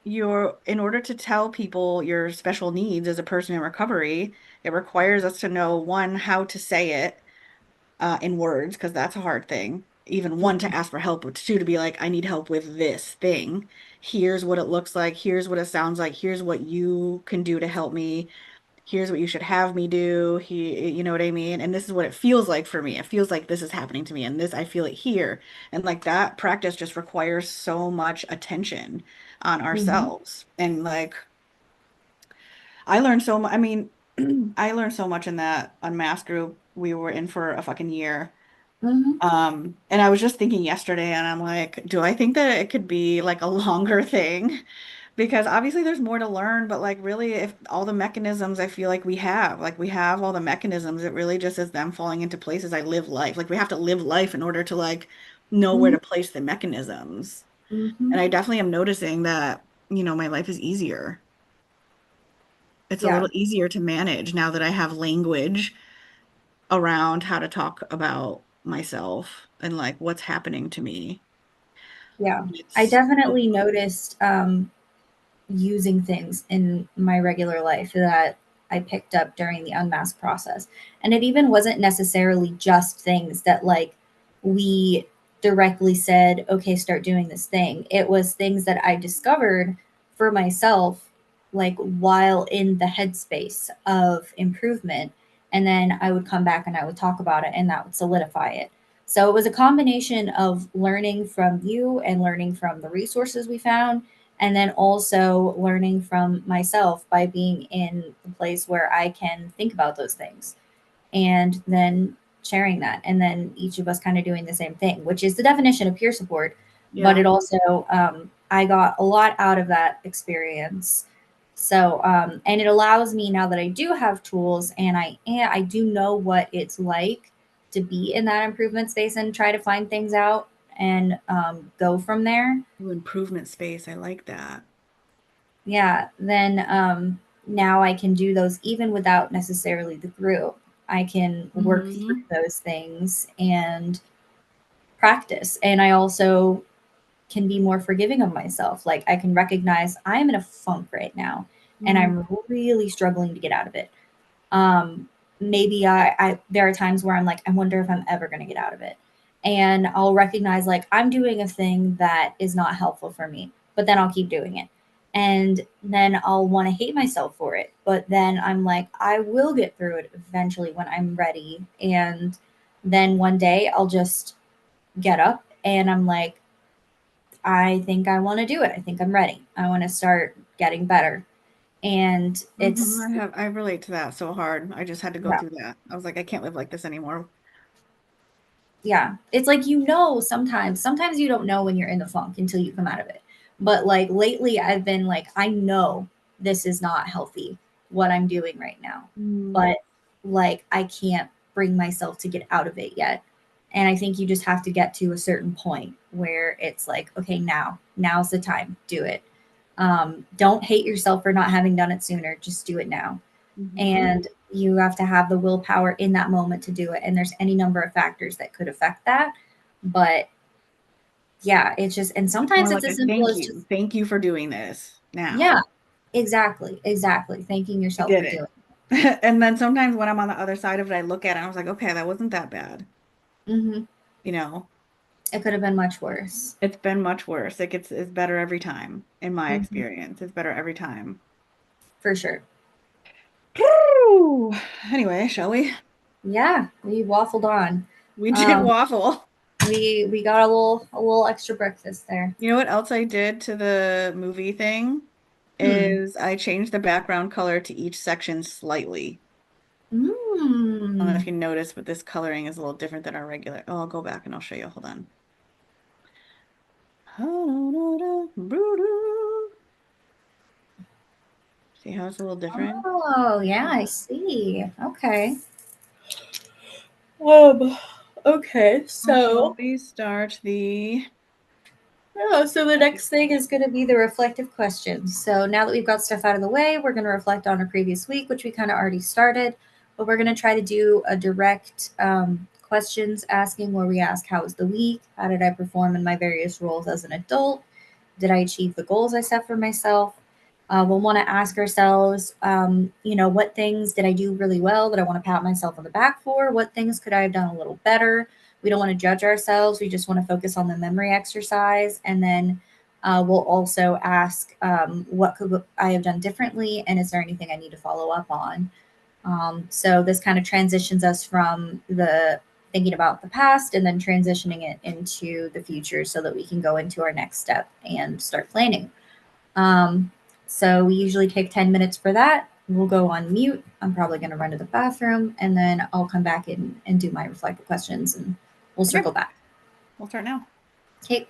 in order to tell people your special needs as a person in recovery, it requires us to know one, how to say it in words, because that's a hard thing. even one, Mhm. to ask for help, but two, to be like, I need help with this thing. Here's what it looks like. Here's what it sounds like. Here's what you can do to help me. Here's what you should have me do. You know what I mean? And this is what it feels like for me. It feels like this is happening to me, and this, I feel it here. And like that practice just requires so much attention on Mhm. ourselves. And like, I learned so much. I mean, I learned so much in that UNMASQ group we were in for a fucking year. Mhm. And I was just thinking yesterday, and I'm like, do I think that it could be like a longer thing? Because obviously there's more to learn, but like really, if all the mechanisms I feel like we have all the mechanisms, it really just is them falling into places I live life. Like we have to live life in order to like know where Mhm. to place the mechanisms. And Mhm. I definitely am noticing that, my life is easier. It's a Yeah. little easier to manage now that I have language around how to talk about myself and like what's happening to me. Yeah. I It's definitely noticed using things in my regular life that I picked up during the unmask process. And it even wasn't necessarily just things that like we directly said, okay, start doing this thing. It was things that I discovered for myself, like while in the headspace of improvement. And then I would come back and I would talk about it and that would solidify it. So it was a combination of learning from you and learning from the resources we found, and then also learning from myself by being in the place where I can think about those things and then sharing that, and then each of us kind of doing the same thing, which is the definition of peer support. But yeah, it also I got a lot out of that experience. So and it allows me, now that I do have tools and I do know what it's like to be in that improvement space and try to find things out and go from there. Ooh, improvement space. I like that. Yeah, then now I can do those even without necessarily the group. I can work through Hmm. those things and practice. And I also can be more forgiving of myself. Like I can recognize I'm in a funk right now and Mm, I'm really struggling to get out of it. um Maybe I there are times where I'm like, I wonder if I'm ever going to get out of it, and I'll recognize like I'm doing a thing that is not helpful for me, but then I'll keep doing it, and then I'll want to hate myself for it, but then I'm like, I will get through it eventually when I'm ready. And then one day I'll just get up and I'm like, I think I want to do it, I think I'm ready, I want to start getting better. And hmm. it's, I relate to that so hard. I just had to go yeah. through that. I was like, I can't live like this anymore. Yeah. It's like, sometimes you don't know when you're in the funk until you come out of it. But like lately, I've been like, I know this is not healthy, what I'm doing right now. Mm. But like, I can't bring myself to get out of it yet. And I think you just have to get to a certain point where it's like, okay, now's the time, do it. Don't hate yourself for not having done it sooner. Just do it now. Hmm. And you have to have the willpower in that moment to do it, and there's any number of factors that could affect that. But yeah, it's just, and It's sometimes more it's like as a simple thank as you. just, Thank you for doing this now. yeah, exactly, thanking I yourself did for doing it. it. And then sometimes when I'm on the other side of it, I look at it and I was like, okay, that wasn't that bad. Hmm. You know, It could have been much worse. it's been much worse. It's better every time in my Hmm. experience. It's better every time. For sure. Whew. Anyway, shall we? Yeah, we waffled on. We did um waffle. we got a little extra breakfast there. You know what else I did to the movie thing? Hmm. Is I changed the background color to each section slightly. I don't know if Mm. you noticed, but this coloring is a little different than our regular. Oh, I'll go back and I'll show you. Hold on. See how it's a little different? Oh yeah, I see. Okay. Okay, How shall so we start the yeah, so the next thing is going to be the reflective questions. So now that we've got stuff out of the way, we're going to reflect on a previous week, which we kind of already started, but we're going to try to do a direct questions asking, where we ask, how was the week? How did I perform in my various roles as an adult? Did I achieve the goals I set for myself? We'll want to ask ourselves, what things did I do really well that I want to pat myself on the back for? What things could I have done a little better? We don't want to judge ourselves. We just want to focus on the memory exercise. And then we'll also ask, what could I have done differently? And is there anything I need to follow up on? So this kind of transitions us from the thinking about the past and then transitioning it into the future so that we can go into our next step and start planning. Um, so we usually take 10 minutes for that. We'll go on mute. I'm probably going to run to the bathroom and then I'll come back in and do my reflective questions and we'll Okay, circle back. we'll start now. Okay.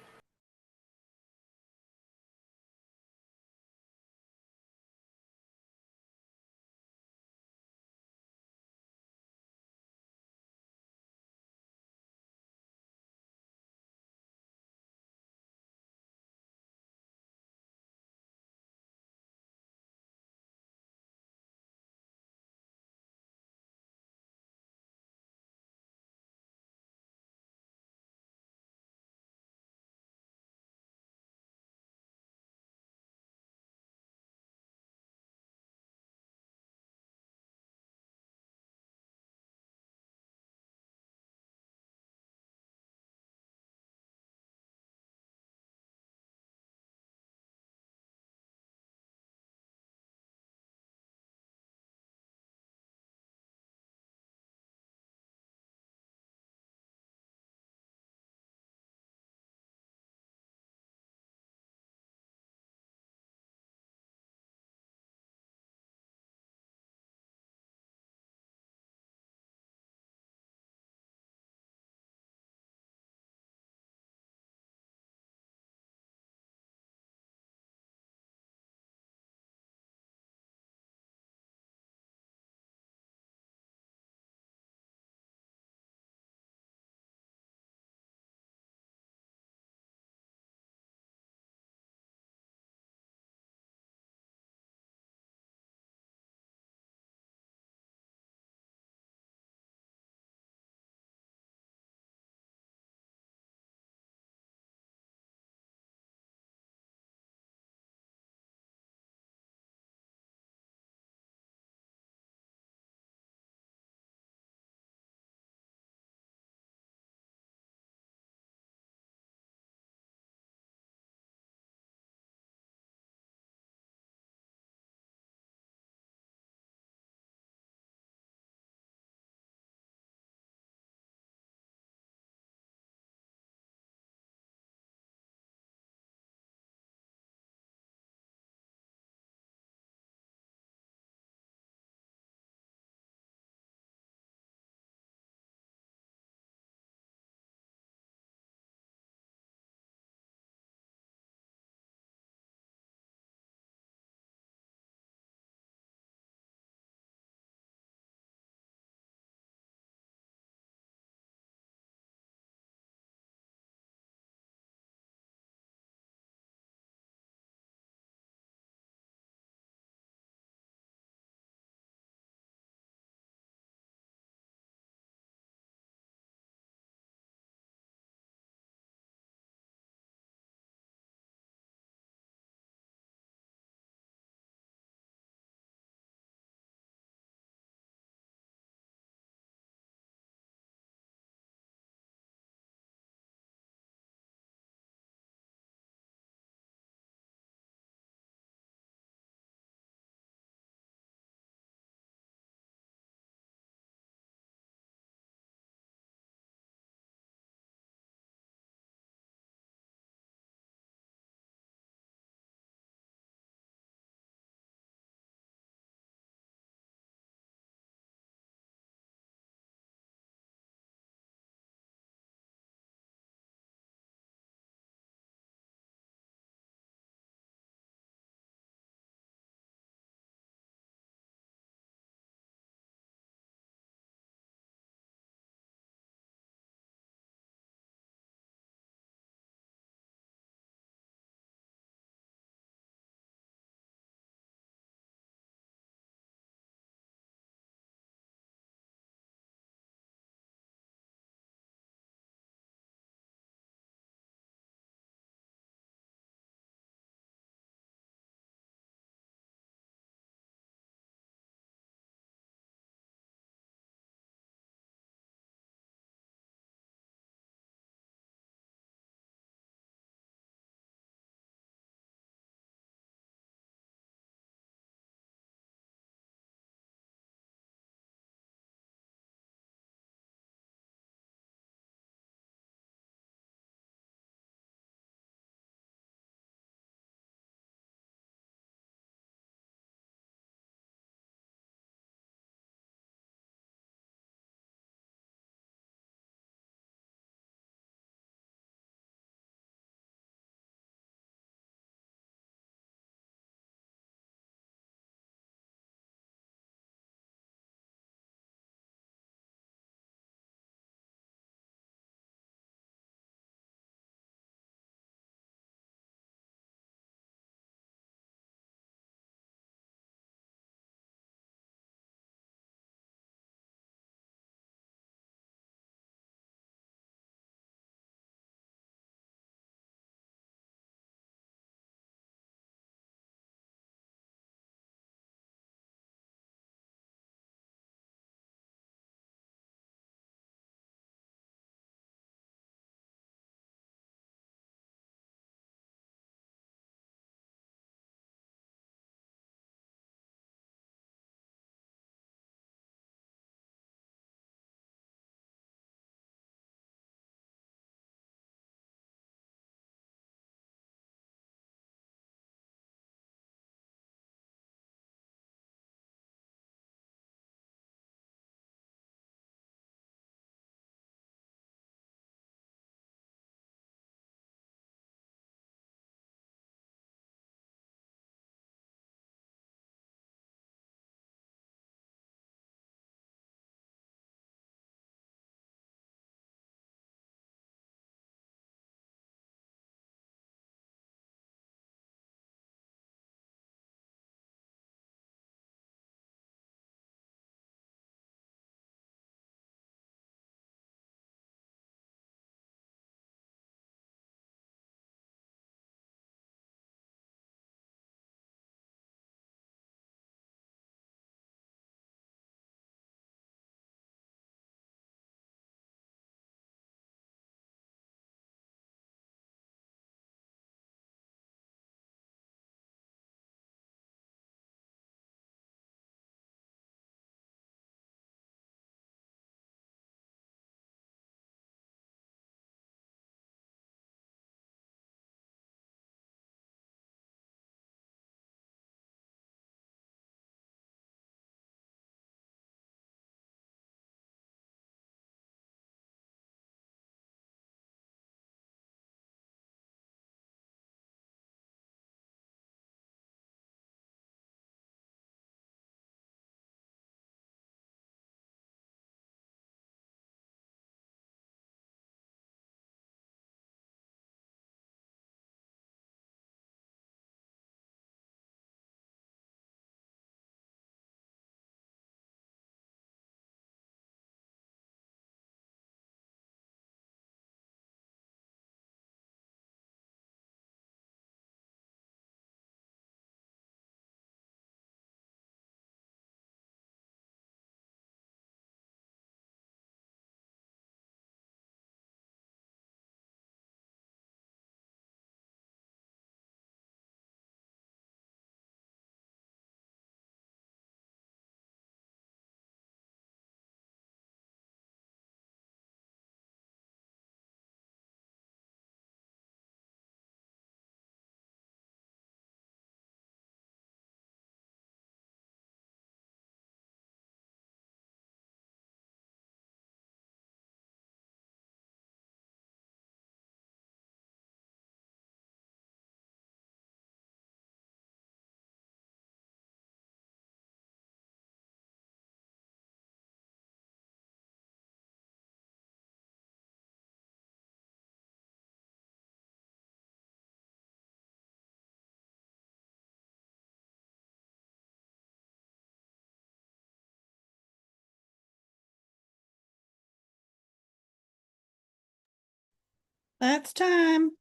That's time.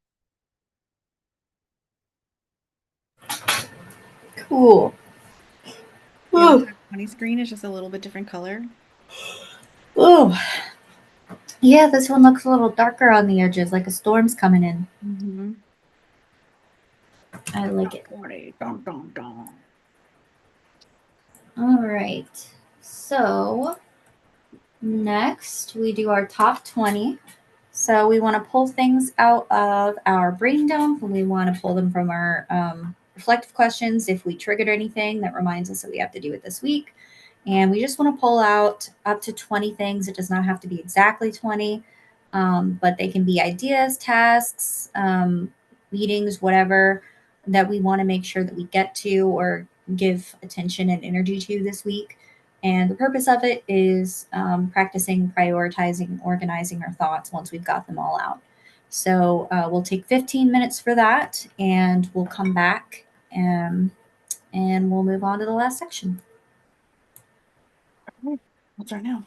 Cool. Yeah, the Oh, 20 screen is just a little bit different color. oh, yeah, this one looks a little darker on the edges, like a storm's coming in. Mm-hmm. I like Top it. 20. Dun, dun, dun. All right. So next, we do our top 20. So we want to pull things out of our brain dump. We want to pull them from our reflective questions if we triggered anything that reminds us that we have to do it this week. And we just want to pull out up to 20 things. It does not have to be exactly 20, but they can be ideas, tasks, meetings, whatever that we want to make sure that we get to or give attention and energy to this week. And the purpose of it is practicing, prioritizing, organizing our thoughts once we've got them all out. So we'll take 15 minutes for that and we'll come back and we'll move on to the last section. Okay. What's our now?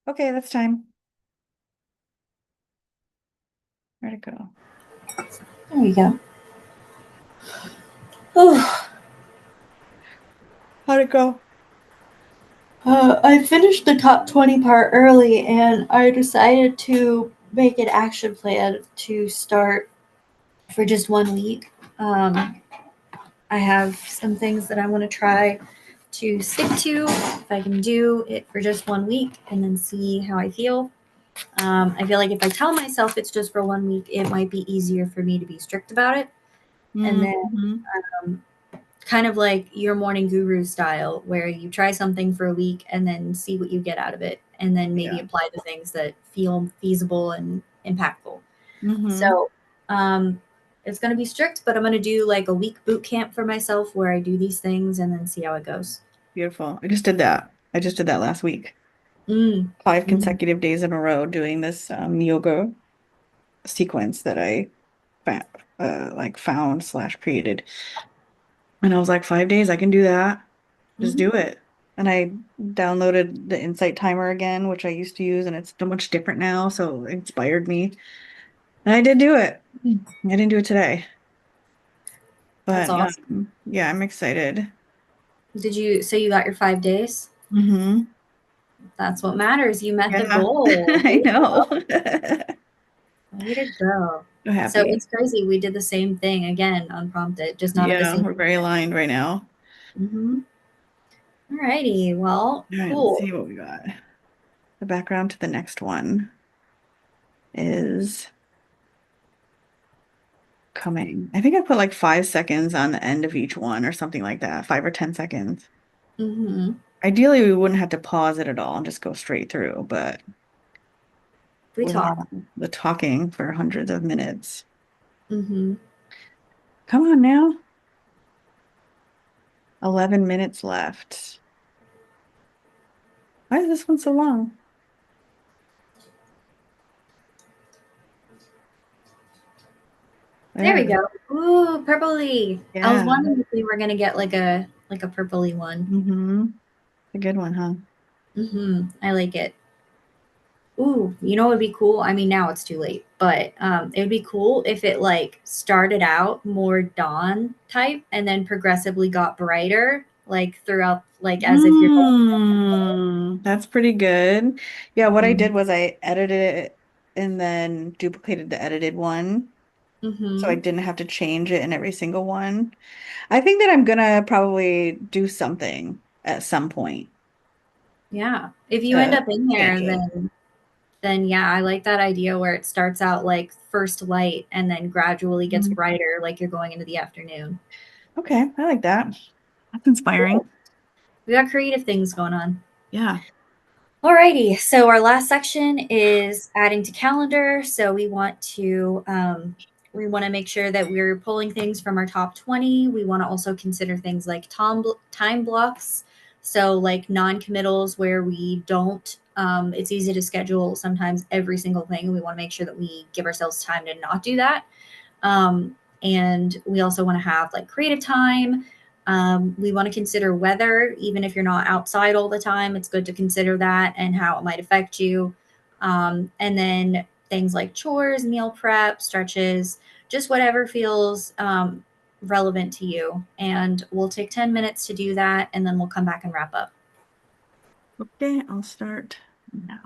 Okay, that's time. Where'd it go? There we go. Oh, How'd it go? I finished the top 20 part early and I decided to make an action plan to start for just 1 week. I have some things that I want to try to stick to if I can do it for just 1 week and then see how I feel. I feel like if I tell myself it's just for 1 week, it might be easier for me to be strict about it. And then Mm-hmm. um, kind of like your morning guru style, where you try something for a week and then see what you get out of it, and then maybe Yeah. apply the things that feel feasible and impactful. Mm-hmm. So it's going to be strict, but I'm going to do like a week boot camp for myself where I do these things and then see how it goes. Beautiful. I just did that. I just did that last week. Mm. 5 consecutive days in a row doing this yoga sequence that I fa like found slash created. And I was like, 5 days, I can do that. Just Mm-hmm. do it. And I downloaded the Insight Timer again, which I used to use, and it's so much different now. So it inspired me. And I did do it. I didn't do it today, That's but awesome. yeah, I'm excited. Did you say you got your 5 days? Hmm. That's what matters. You met the Yeah, goal. Way I to know. go. Way to go. So So happy. it's crazy. We did the same thing again, unprompted, just not at the Yeah, same we're very time. aligned right now. Mm-hmm. Alrighty. Well, All right, let's cool. see what we got. The background to the next one is coming. I think I put like 5 seconds on the end of each one or something like that, 5 or 10 seconds. Mm-hmm. Ideally, we wouldn't have to pause it at all and just go straight through, but We with talk. all the talking for hundreds of minutes. Mm-hmm. Come on now. 11 minutes left. Why is this one so long? There There we it is. go. Ooh, purpley. I was Yeah. wondering if we were gonna get like a purpley one. Mm-hmm. A good one, huh? Mm-hmm. I like it. Ooh, you know what would be cool? I mean, now it's too late, but it would be cool if it like started out more dawn type and then progressively got brighter, like throughout, like as if you're going. That's pretty good. Yeah, what I did Mm-hmm. was I edited it and then duplicated the edited one. So I Mm-hmm. didn't have to change it in every single one. I think that I'm gonna probably do something at some point Yeah. If you end to up in there, change it. then yeah, I like that idea where it starts out like first light and then gradually gets Mhm. brighter, like you're going into the afternoon. Okay, I like that. That's inspiring. Cool. We got creative things going on. Yeah. Alrighty, so our last section is adding to calendar. So we want to make sure that we're pulling things from our top 20. We want to also consider things like time blocks. So like non-committals where we don't. It's easy to schedule sometimes every single thing. We want to make sure that we give ourselves time to not do that. And we also want to have like creative time. We want to consider weather, even if you're not outside all the time. It's good to consider that and how it might affect you. And then things like chores, meal prep, stretches, just whatever feels relevant to you. And we'll take 10 minutes to do that, and then we'll come back and wrap up. Okay, I'll start now.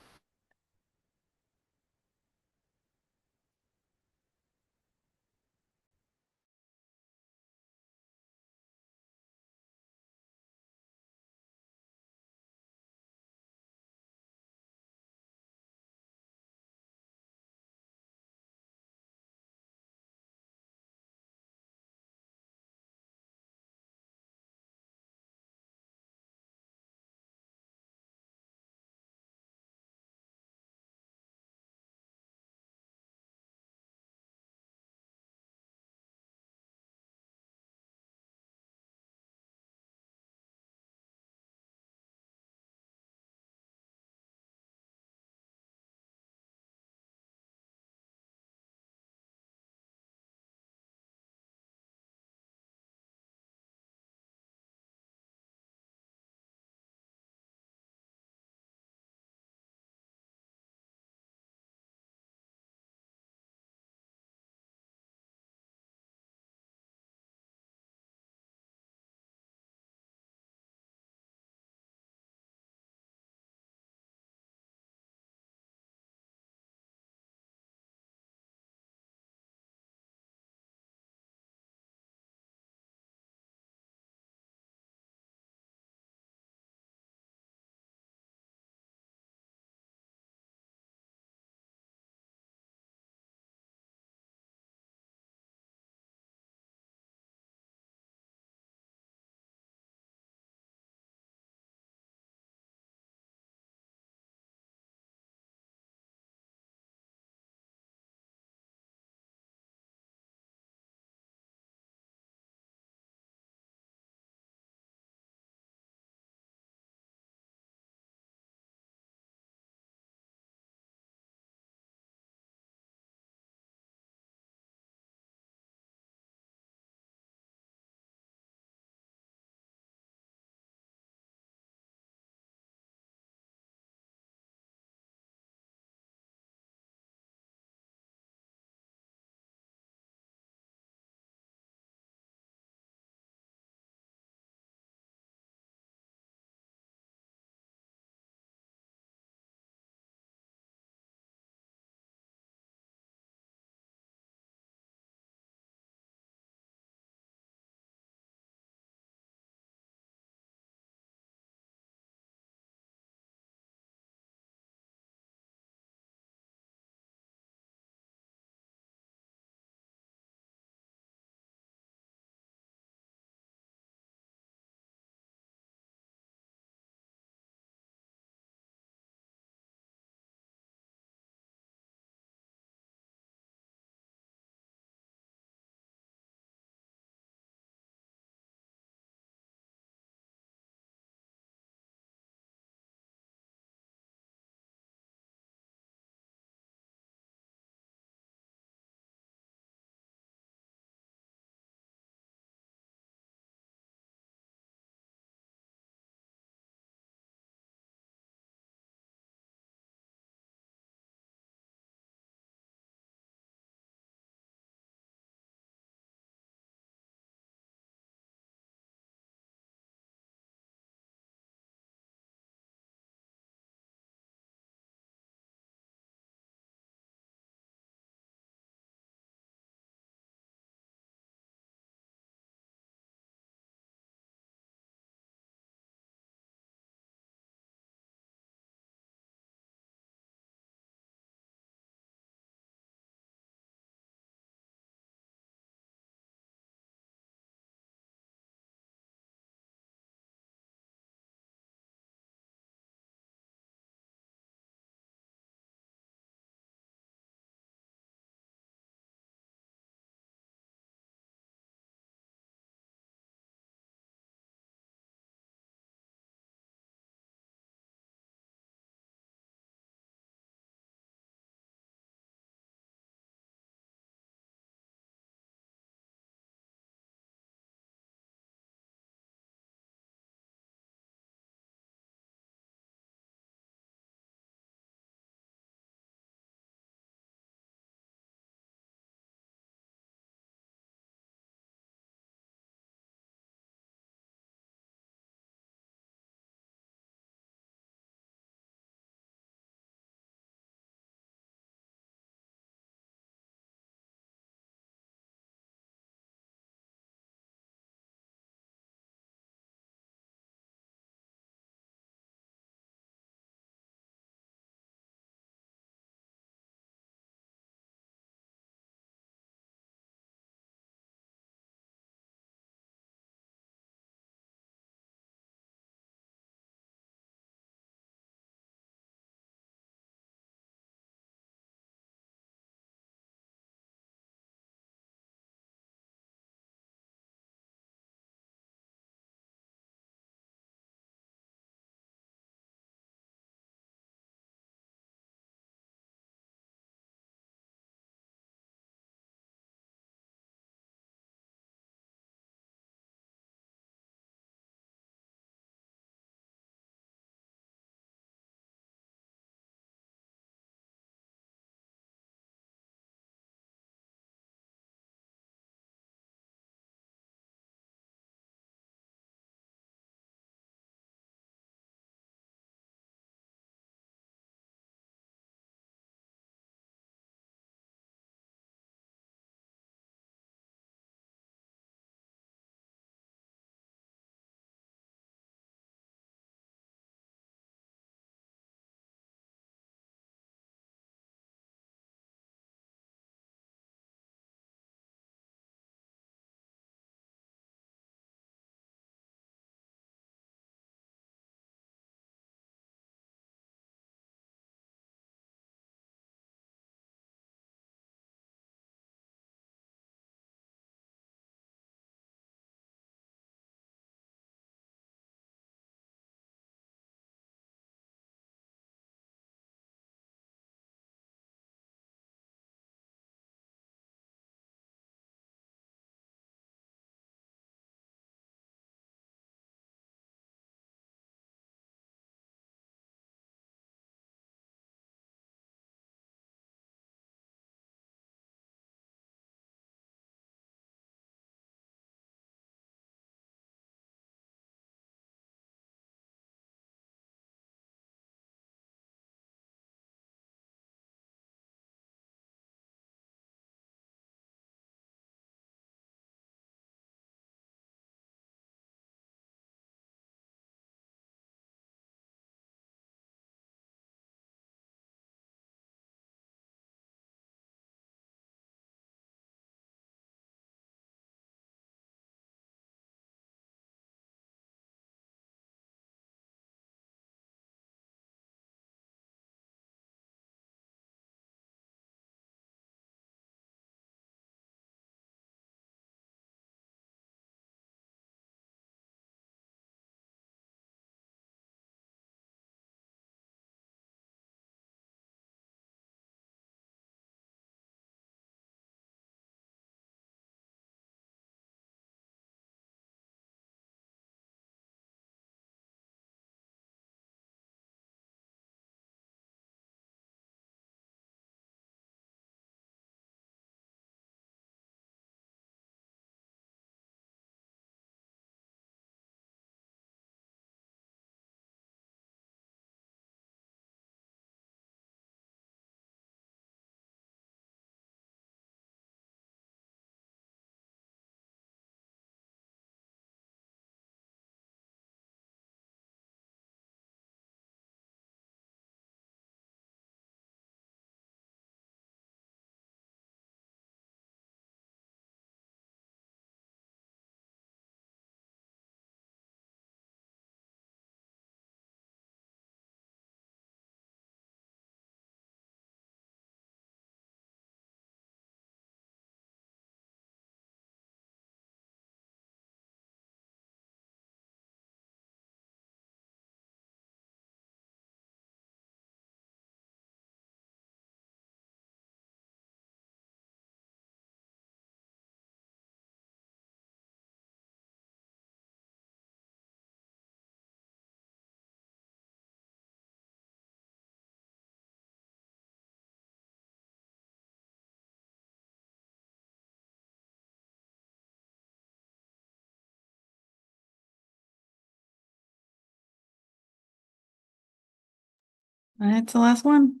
That's the last one.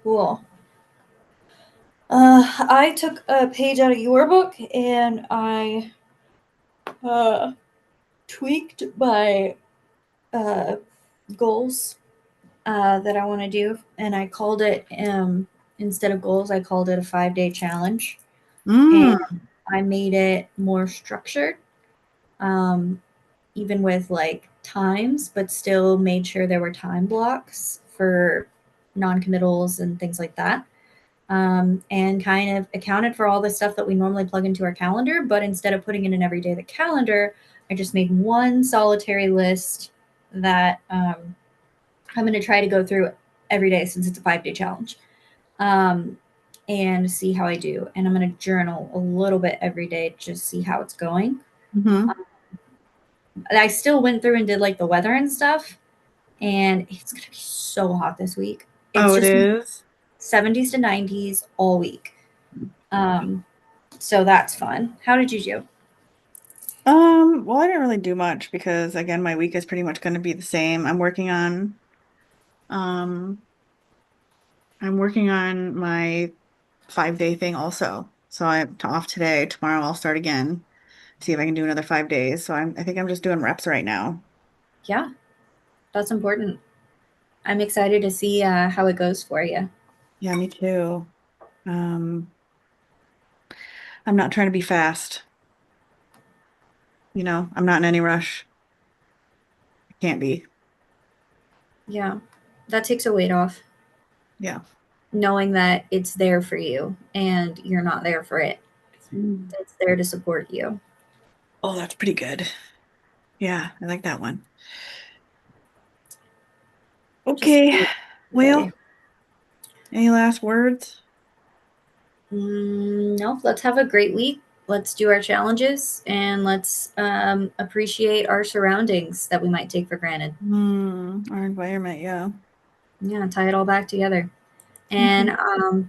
Cool. I took a page out of your book and I uh, tweaked my uh, goals that I want to do, and I called it instead of goals, I called it a 5-day challenge, and Mm, I made it more structured, um, even with like times, but still made sure there were time blocks for non-committals and things like that. And kind of accounted for all the stuff that we normally plug into our calendar. But instead of putting it in every day of the calendar, I just made one solitary list that I'm going to try to go through every day since it's a 5-day challenge, um, and see how I do. And I'm going to journal a little bit every day, just see how it's going. hmm. I still went through and did like the weather and stuff, and it's going to be so hot this week. It's Oh, it just is. 70s to 90s all week. Um, so that's fun. How did you do? Well, I didn't really do much because again, my week is pretty much going to be the same. Um, I'm working on my 5-day thing also. So I'm off today. Tomorrow I'll start again, see if I can do another 5 days. I think I'm just doing reps right now. Yeah, that's important. I'm excited to see how it goes for you. Yeah, me too. Um, I'm not trying to be fast. I'm not in any rush. I can't be. Yeah, that takes a weight off, Yeah. knowing that it's there for you and you're not there for it. Mm. It's there to support you. Oh, that's pretty good. Yeah, I like that one. Just Okay. do it today. Well, any last words? No, let's have a great week. Let's do our challenges and let's appreciate our surroundings that we might take for granted. Our environment, yeah. Yeah, tie it all back together. And Mhm. I'll